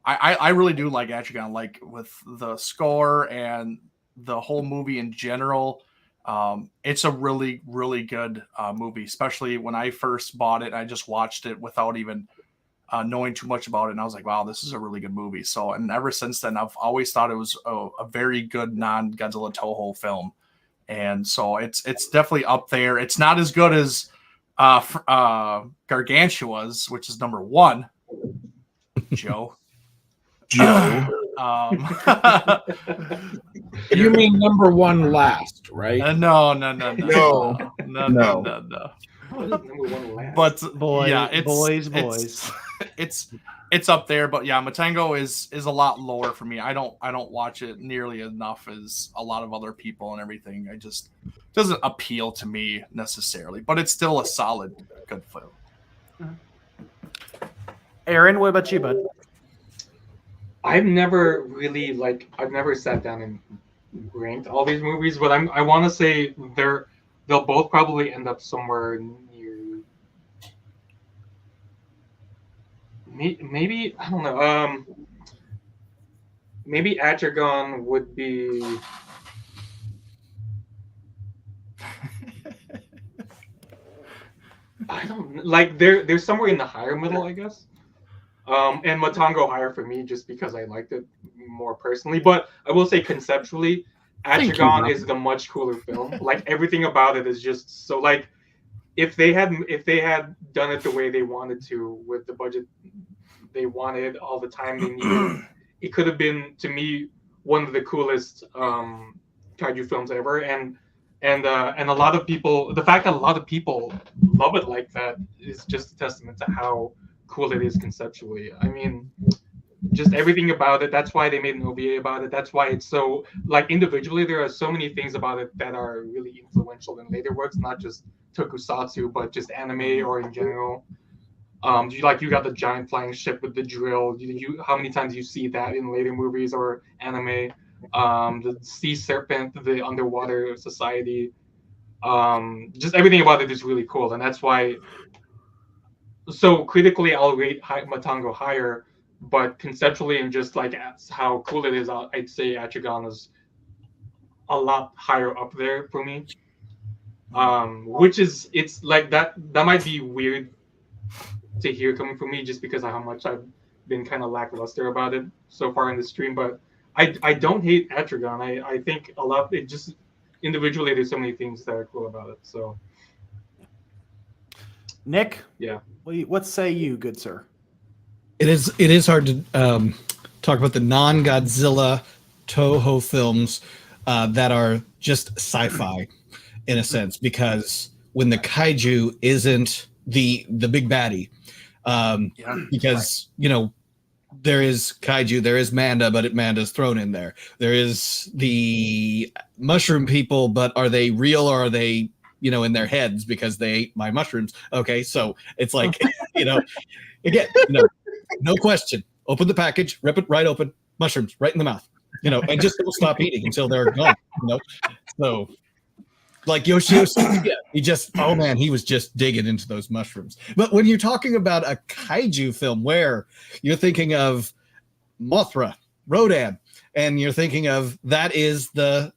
I really do like Atragon, like with the score and the whole movie in general. It's a really, really good movie, especially when I first bought it. I just watched it without even knowing too much about it. And I was like, wow, this is a really good movie. So, and ever since then, I've always thought it was a very good non-Godzilla Toho film. And so it's definitely up there. It's not as good as Gargantua's, which is number 1. Joe. You mean number 1 last, right? No. But boys, yeah, boys. It's up there, but yeah, Matango is a lot lower for me. I don't watch it nearly enough as a lot of other people and everything. It just doesn't appeal to me necessarily, but it's still a solid good film. Aaron, what about you, bud? I've never sat down and ranked all these movies, but I want to say they'll both probably end up somewhere near. Maybe I don't know. Maybe Atragon would be. I don't like. They're somewhere in the higher middle, I guess. And Matango higher for me just because I liked it more personally. But I will say conceptually, Atragon is the much cooler film. Like everything about it is just so like if they had done it the way they wanted to with the budget they wanted, all the time they needed, it could have been, to me, one of the coolest kaiju films ever. And a lot of people, the fact that a lot of people love it like that is just a testament to how cool it is conceptually. I mean, just everything about it. That's why they made an OVA about it. That's why it's so, like, individually there are so many things about it that are really influential in later works, not just tokusatsu, but just anime or in general. You got the giant flying ship with the drill. How many times you see that in later movies or anime? The sea serpent, the underwater society. Just everything about it is really cool, and that's why. So critically, I'll rate Matango higher, but conceptually and just like how cool it is, I'd say Atragon is a lot higher up there for me. Which is, it's like that might be weird to hear coming from me just because of how much I've been kind of lackluster about it so far in the stream, but I don't hate Atragon. I think a lot, it just individually there's so many things that are cool about it. So Nick, yeah, what say you, good sir? It is hard to talk about the non-Godzilla Toho films that are just sci-fi in a sense, because when the kaiju isn't the big baddie, because there is kaiju, there is Manda, but Manda's thrown in there. There is the mushroom people, but are they real or are they in their heads because they ate my mushrooms? Okay, so it's like again, no question. Open the package, rip it right open, mushrooms right in the mouth, and just don't stop eating until they're gone. So. Like Yoshio Suzuki, he was just digging into those mushrooms. But when you're talking about a kaiju film where you're thinking of Mothra, Rodan, and you're thinking of that is the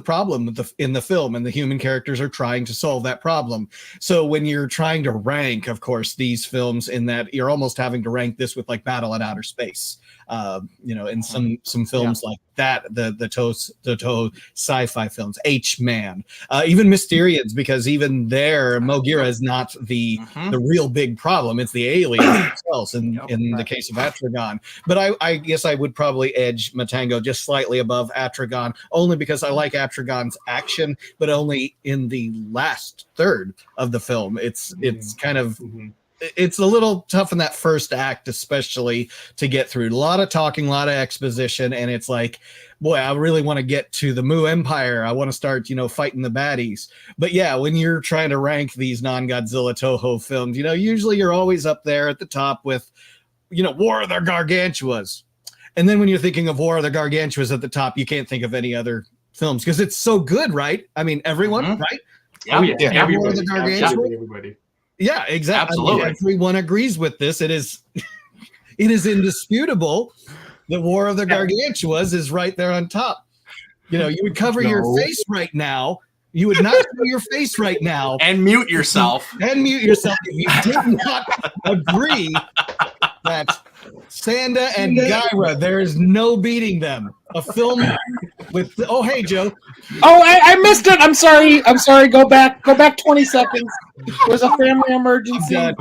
problem in the film, and the human characters are trying to solve that problem. So when you're trying to rank, of course, these films, in that you're almost having to rank this with like Battle in Outer Space. In some films like that, the Toho sci-fi films, H-Man, even Mysterians, because even there, Mogira is not the real big problem; it's the aliens themselves. In the case of Atragon, but I guess I would probably edge Matango just slightly above Atragon, only because I like Atragon's action, but only in the last third of the film. It's kind of. It's a little tough in that first act, especially to get through. A lot of talking, a lot of exposition, and it's like, boy, I really want to get to the Mu Empire. I want to start, fighting the baddies. But yeah, when you're trying to rank these non-Godzilla Toho films, usually you're always up there at the top with, War of the Gargantuas. And then when you're thinking of War of the Gargantuas at the top, you can't think of any other films because it's so good, right? I mean, everyone, right? Oh, yeah. War of the Gargantuas. Everybody. Yeah, exactly. Absolutely. I mean, everyone agrees with this. It is indisputable that War of the Gargantuas is right there on top. You would cover your face right now. You would not cover your face right now. And mute yourself. If you did not agree that Sanda and Gyra, there is no beating them. A film with hey Joe. Oh, I missed it. I'm sorry. Go back 20 seconds. There's a family emergency. I'm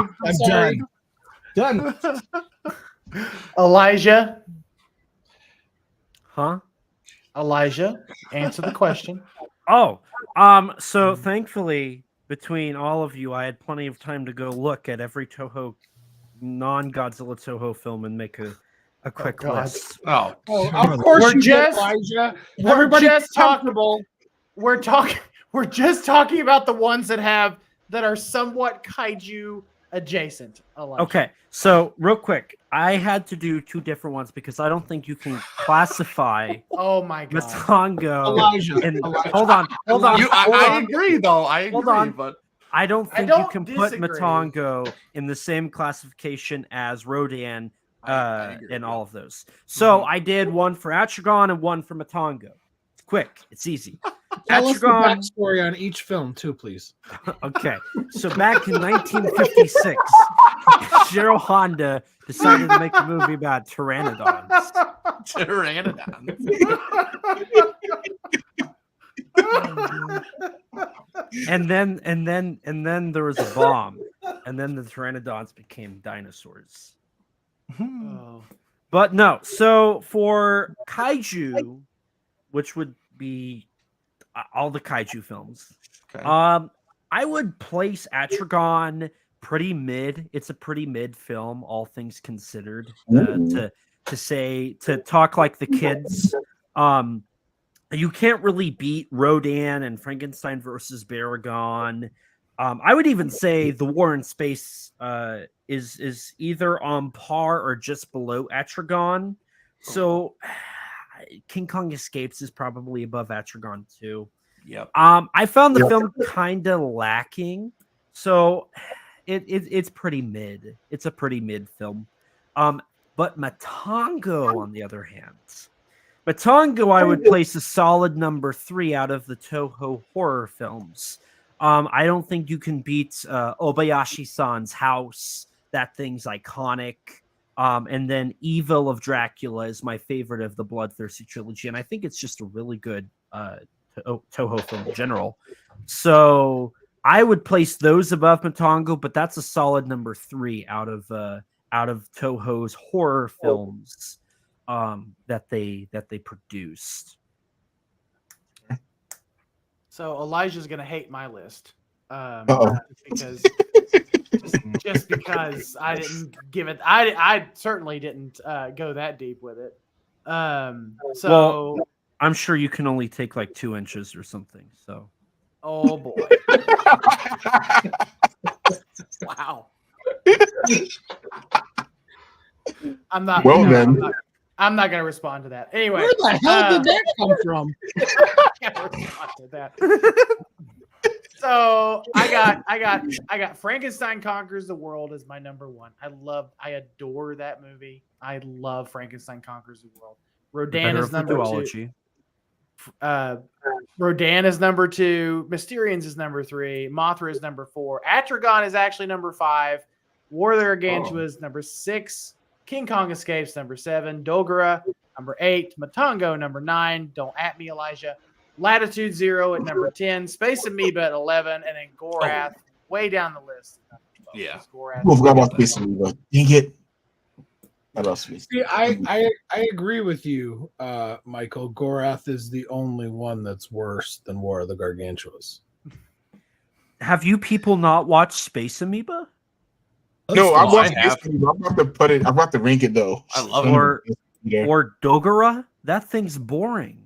done. Elijah. Huh? Elijah, answer the question. So thankfully, between all of you, I had plenty of time to go look at every Toho non-Godzilla Toho film and make a quick list. Of course you did, Elijah. Everybody's comfortable. We're just talking about the ones that are somewhat kaiju adjacent. Elijah. Okay, so real quick, I had to do two different ones because I don't think you can classify. Oh my god, Matango. Elijah. Hold on. I agree, though. But I don't think you can put Matango in the same classification as Rodan in all of those. So I did one for Atragon and one for Matango. It's quick. It's easy. Tell us the Atragon. backstory on each film too, please. Okay, so back in 1956, Shiro Honda decided to make a movie about pteranodons. Pteranodons. And then there was a bomb, and then the pteranodons became dinosaurs. Oh. But no, so for kaiju, which would be all the kaiju films, Okay. I would place Atragon pretty mid. It's a pretty mid film, all things considered. To talk like the kids, you can't really beat Rodan and Frankenstein versus Baragon. I would even say The War in Space is either on par or just below Atragon. So King Kong Escapes is probably above Atragon too. Yep. I found the film kind of lacking, so it's pretty mid. It's a pretty mid film. But Matango, on the other hand, Matango I would place a solid number 3 out of the Toho horror films. I don't think you can beat Obayashi-san's House. That thing's iconic. And then Evil of Dracula is my favorite of the Bloodthirsty trilogy, and I think it's just a really good Toho film in general. So I would place those above Matango, but that's a solid number 3 out of Toho's horror films that they produced. So Elijah's gonna hate my list because just because I didn't give it. I certainly didn't go that deep with it. So I'm sure you can only take like 2 inches or something. So, oh boy, wow. I'm not. Well, no, then. I'm not going to respond to that. Anyway, Where the hell did that come from? I can't respond to that. So I got Frankenstein Conquers the World as my number 1. I adore that movie. I love Frankenstein Conquers the World. Rodan is number 2. Rodan is number 2. Mysterians is number 3. Mothra is number 4. Atragon is actually number 5. War of the Gargantua is number 6. King Kong Escapes number 7. Dogora number 8. Matango number 9. Don't at me, Elijah. Latitude Zero at number 10. Space Amoeba at 11. And then Gorath way down the list. Yeah. I forgot about Space Amoeba. Dang it. I love Space. See, I agree with you, Michael. Gorath is the only one that's worse than War of the Gargantuas. Have you people not watched Space Amoeba? No, I watched Space Amoeba. I'm about to put it. I'm about to rank it though. I love it. Or Dogora? That thing's boring.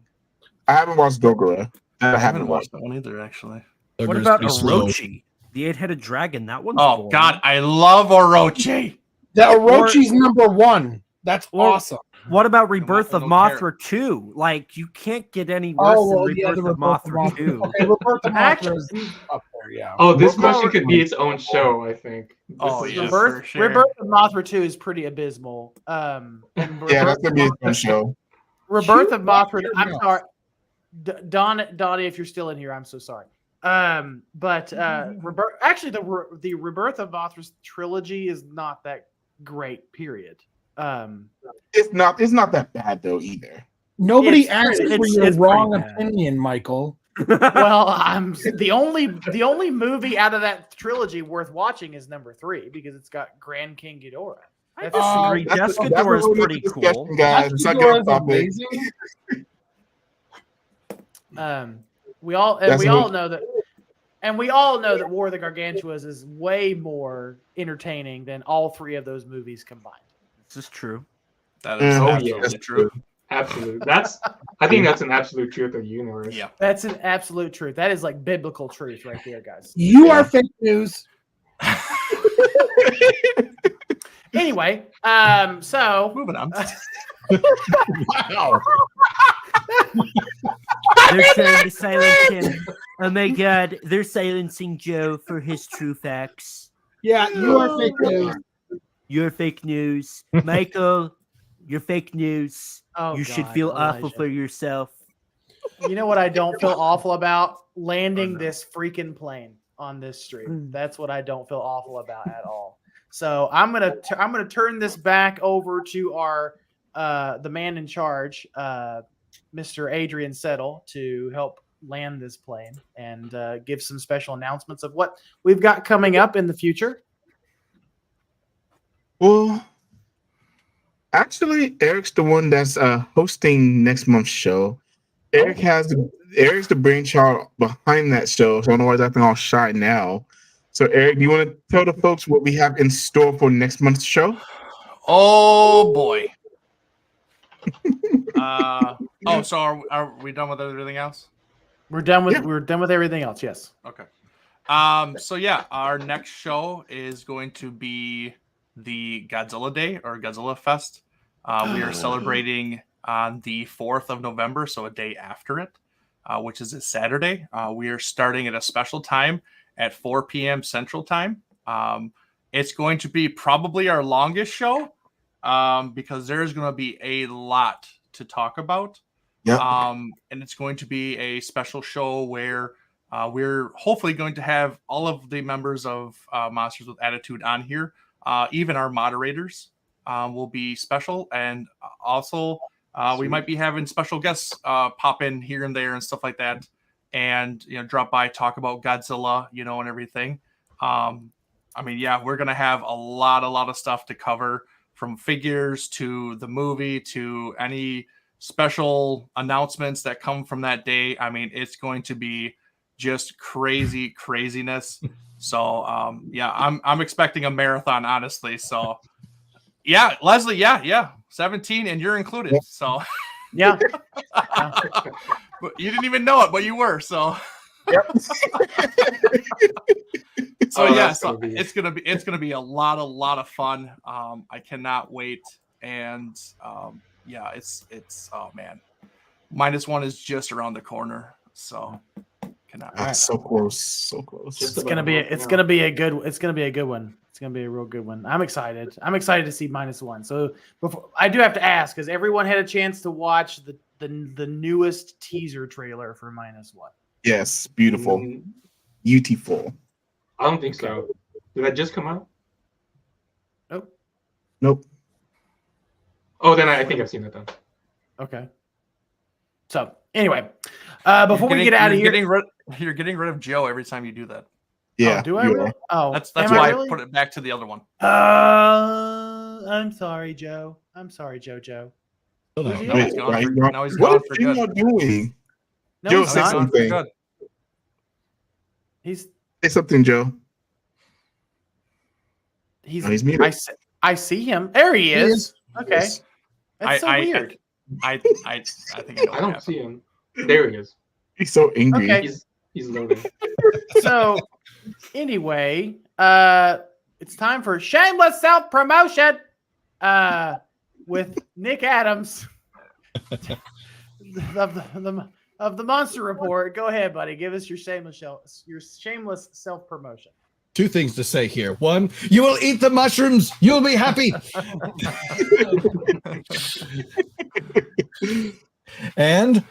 I haven't watched Dogora. I haven't watched that one either, actually. What about Orochi? The 8-headed dragon. That one's boring. God, I love Orochi. The Orochi's number 1. That's awesome. What about Rebirth of Mothra 2? Like, you can't get any worse than Rebirth of Mothra 2. Okay, Rebirth of Mothra is up there, yeah. Oh, this question could be its own show, I think. Rebirth of Mothra 2 is pretty abysmal. Yeah, that's gonna be its own show. Rebirth of Mothra. I'm sorry, Donnie, if you're still in here, I'm so sorry. But actually, the Rebirth of Mothra trilogy is not that great. Period. It's not that bad though either. Nobody asked for your wrong opinion, Michael. Well, I'm the only movie out of that trilogy worth watching is number 3 because it's got Grand King Ghidorah. I disagree. Ghidorah is pretty cool. Guys. We all know that War of the Gargantuas is way more entertaining than all 3 of those movies combined. This is true. That is absolutely true. Absolutely. I think that's an absolute truth of the universe. Yeah. That's an absolute truth. That is like biblical truth right there, guys. You are fake news. Anyway, so moving on. Wow. They're trying to silence him. Oh my god, they're silencing Joe for his true facts. Yeah, you are fake news. You're fake news. Michael, you're fake news. Oh, you should God, feel Elijah. awful for yourself. You know what I don't feel awful about? Landing this freaking plane on this stream. That's what I don't feel awful about at all. So I'm gonna turn this back over to our the man in charge, Mr. Adrian Settle, to help land this plane and give some special announcements of what we've got coming up in the future. Well, actually, Eric's the one that's hosting next month's show. Eric's the brainchild behind that show, so I don't know why he's acting all shy now. So, Eric, do you want to tell the folks what we have in store for next month's show? Oh boy. So are we done with everything else? We're done with everything else. Yes. Okay. So yeah, our next show is going to be the Godzilla Day or Godzilla Fest. We are celebrating on the 4th of November, so a day after it, which is a Saturday. We are starting at a special time at 4 p.m. Central Time. It's going to be probably our longest show because there's going to be a lot to talk about. Yep. And it's going to be a special show where we're hopefully going to have all of the members of Monsters with Attitude on here. Even our moderators will be special. And also we might be having special guests pop in here and there and stuff like that. And, drop by, talk about Godzilla, and everything. We're going to have a lot of stuff to cover, from figures to the movie to any special announcements that come from that day. It's going to be just craziness. So, I'm expecting a marathon, honestly. So, yeah, Leslie, yeah, 17, and you're included. So, yeah. But you didn't even know it, but you were. So, yep. It's gonna be a lot of fun. I cannot wait, and it's oh man, -1 is just around the corner. So, cannot. So close. It's gonna be a good one. It's gonna be a real good one. I'm excited. I'm excited to see -1. So before, I do have to ask, has everyone had a chance to watch the newest teaser trailer for -1? Yes, beautiful. Beautiful. I don't think so. Did that just come out? Nope. Oh, then I think I've seen it then. Okay. So anyway, before we get out of here, you're getting rid of Joe every time you do that. Yeah. Oh, do I? Really? Oh, that's why I put it back to the other one. I'm sorry, Joe. Joe. Now he's what gone is for Joe good. doing? No, Joe, he's say not. something. Say something, Joe. He's muted. I see him. There he is. Okay. That's so weird. I think I don't see him. There he is. He's so angry. Okay. He's loading. So anyway, it's time for shameless self-promotion with Nick Adams of the Monster Report. Go ahead, buddy. Give us your shameless self-promotion. 2 things to say here. 1, you will eat the mushrooms. You'll be happy. And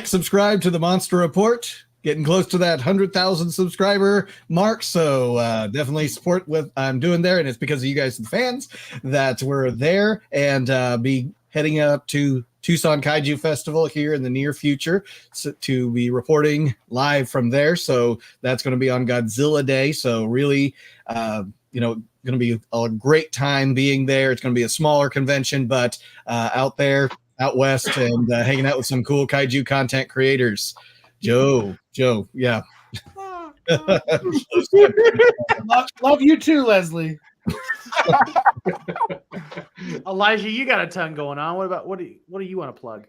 subscribe to the Monster Report. Getting close to that 100,000 subscriber mark. So definitely support what I'm doing there. And it's because of you guys, the fans, that we're there, and be heading up to Tucson Kaiju Festival here in the near future to be reporting live from there. So that's going to be on Godzilla Day. So really, going to be a great time being there. It's going to be a smaller convention, but out there, out west, and hanging out with some cool kaiju content creators. Joe, yeah. love you too, Leslie. Elijah, you got a ton going on. What do you want to plug?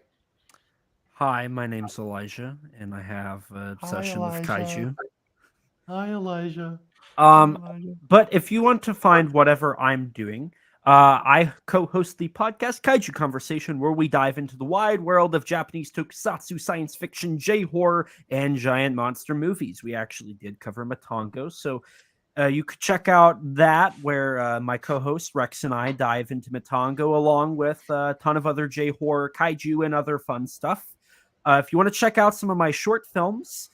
Hi, my name's Elijah, and I have an obsession with kaiju. Hi, Elijah. But if you want to find whatever I'm doing, I co-host the podcast Kaiju Conversation, where we dive into the wide world of Japanese tokusatsu, science fiction, J-horror, and giant monster movies. We actually did cover Matango, so You could check out that where my co-host Rex and I dive into Matango along with a ton of other J-horror, kaiju, and other fun stuff. If you want to check out some of my short films,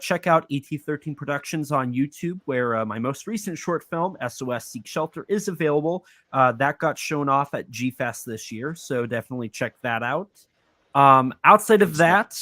check out ET13 Productions on YouTube, where my most recent short film, SOS Seek Shelter, is available. That got shown off at G-Fest this year, so definitely check that out. Outside of that,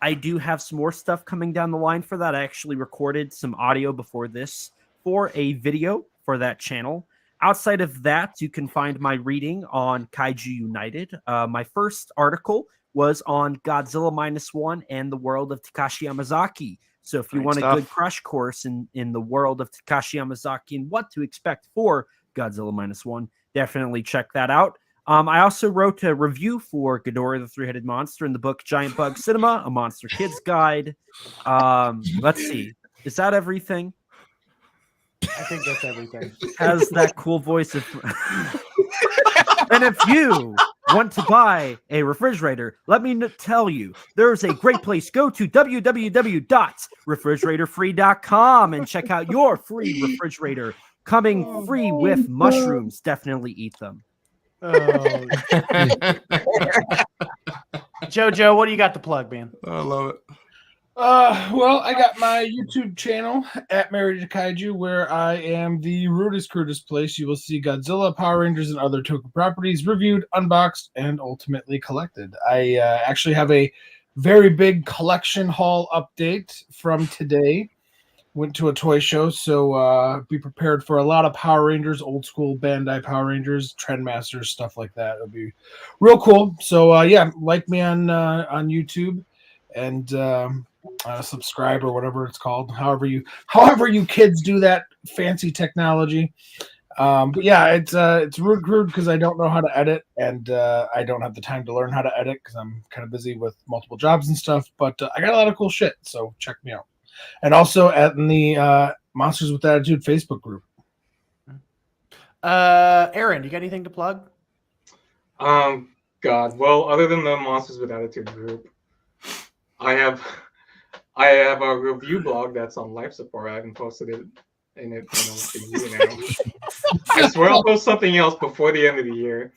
I do have some more stuff coming down the line for that. I actually recorded some audio before this for a video for that channel. Outside of that, you can find my reading on Kaiju United. My first article was on Godzilla -1 and the world of Takashi Yamazaki. So if you Great want stuff. a good crash course in the world of Takashi Yamazaki and what to expect for Godzilla -1, definitely check that out. I also wrote a review for Ghidorah the Three-Headed Monster in the book Giant Bug Cinema, a Monster Kids Guide. Let's see. Is that everything? I think that's everything. Has that cool voice of... And if you want to buy a refrigerator, let me tell you, there's a great place. Go to www.refrigeratorfree.com and check out your free refrigerator coming free with mushrooms. Definitely eat them. Oh. Jojo, what do you got to plug, man? I love it. Well, I got my YouTube channel at Married to Kaiju, where I am the crudest place. You will see Godzilla, Power Rangers, and other Toku properties reviewed, unboxed, and ultimately collected. I actually have a very big collection haul update from today. Went to a toy show, so be prepared for a lot of Power Rangers, old school Bandai Power Rangers, Trendmasters, stuff like that. It'll be real cool. So yeah, like me on YouTube and subscribe or whatever it's called. However you kids do that fancy technology. But yeah, it's rude because I don't know how to edit, and I don't have the time to learn how to edit because I'm kind of busy with multiple jobs and stuff. But I got a lot of cool shit, so check me out. And also at the Monsters with Attitude Facebook group. Aaron, you got anything to plug? God. Well, other than the Monsters with Attitude group, I have a review blog that's on life support. I haven't posted it in it for a year now. I swear I'll post something else before the end of the year.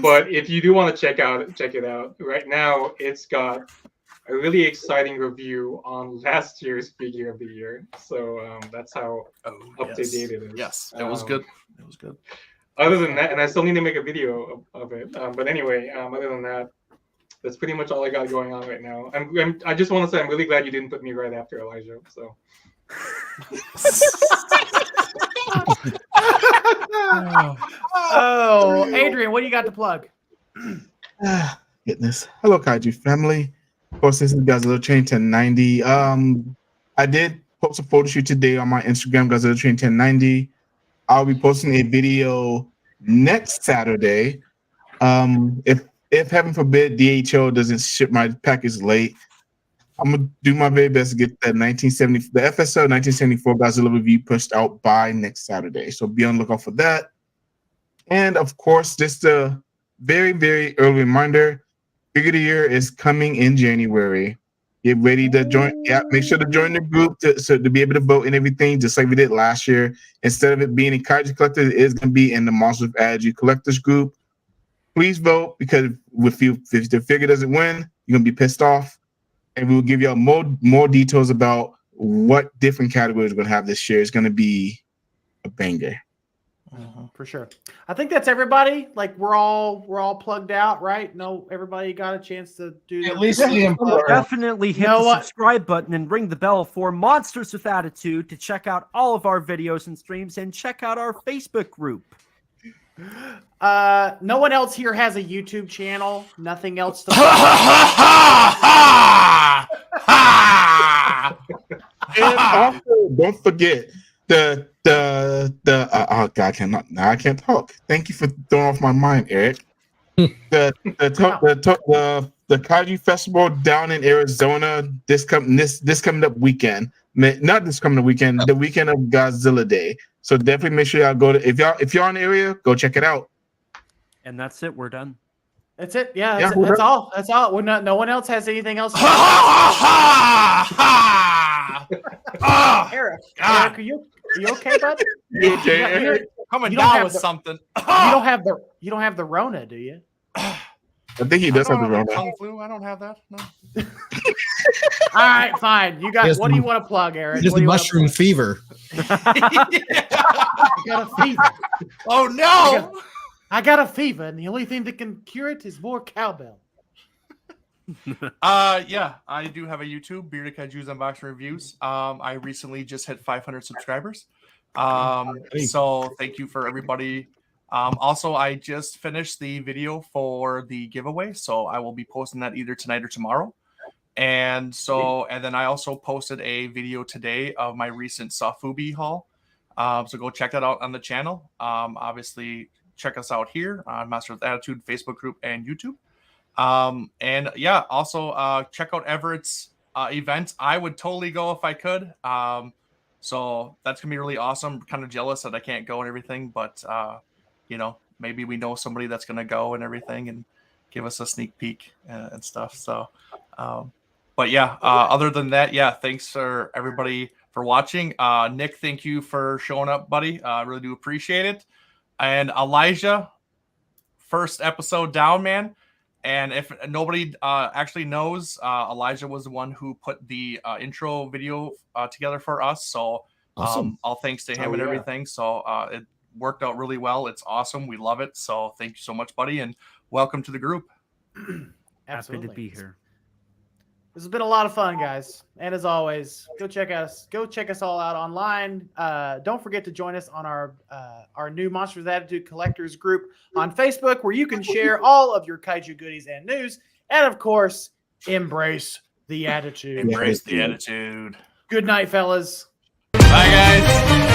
But if you do want to check it out. Right now, it's got a really exciting review on last year's figure of the year. So that's how up to date it is. Yes, it was good. It was good. Other than that, and I still need to make a video of it. But anyway, other than that, that's pretty much all I got going on right now. I just want to say I'm really glad you didn't put me right after Elijah. So. Oh, Adrian, what do you got to plug? Goodness. Hello, Kaiju family. Of course, this is Godzilla Train 1090. I did post a photo shoot today on my Instagram, Godzilla Train 1090. I'll be posting a video next Saturday. If heaven forbid DHL doesn't ship my package late, I'm gonna do my very best to get the FSL 1974 Godzilla review pushed out by next Saturday. So be on the lookout for that. And of course, just a very, very early reminder: Figure of the Year is coming in January. Get ready to join. Yeah, make sure to join the group to be able to vote and everything, just like we did last year. Instead of it being in Kaiju Collectors, it is going to be in the Monsters of Attitude Collectors group. Please vote, because if the figure doesn't win, you're going to be pissed off. And we will give y'all more details about what different categories we're going to have this year. It's going to be a banger. For sure. I think that's everybody. Like we're all plugged out, right? No, everybody got a chance to do At least the important. Definitely hit the subscribe button and ring the bell for Monsters with Attitude to check out all of our videos and streams, and check out our Facebook group. No one else here has a YouTube channel. Nothing else to And also, don't forget the oh God, I can't talk. Thank you for throwing off my mind, Eric. The Kaiju Festival down in Arizona this coming up weekend. Not this coming up weekend, the weekend of Godzilla Day. So definitely make sure y'all go to, if y'all in the area, go check it out. And that's it. We're done. That's it. Yeah, that's all. That's all. No one else has anything else. Eric, are you okay, bud? Coming you don't down have with the- something. You don't have the Rona, do you? I think he does have the I don't Rona. kung flu. I don't have that. No. All right, fine. You got. Yes, What do you want to plug, Aaron? Just What do you wanna mushroom plug? fever. I got a fever. Oh no! I got a fever, and the only thing that can cure it is more cowbell. Yeah, I do have a YouTube, Bearded Kaiju's Unboxing Reviews. I recently just hit 500 subscribers. So thank you for everybody. Also, I just finished the video for the giveaway, so I will be posting that either tonight or tomorrow. And then I also posted a video today of my recent Sofubi haul. So go check that out on the channel. Obviously, check us out here on Master with Attitude Facebook group and YouTube. And yeah, also check out Everett's event. I would totally go if I could. So that's gonna be really awesome. Kind of jealous that I can't go and everything, but you know, maybe we know somebody that's gonna go and everything and give us a sneak peek and stuff. So but yeah, other than that, yeah, thanks for everybody for watching. Nick, thank you for showing up, buddy. I really do appreciate it. And Elijah, first episode down, man. And if nobody actually knows, Elijah was the one who put the intro video together for us. So Awesome. all thanks to him and everything. So it worked out really well. It's awesome. We love it. So thank you so much, buddy. And welcome to the group. Absolutely. Happy to be here. This has been a lot of fun, guys. And as always, go check us all out online. Don't forget to join us on our new Monsters Attitude Collectors group on Facebook, where you can share all of your kaiju goodies and news. And of course, embrace the attitude. Embrace the attitude. Good night, fellas. Bye, guys.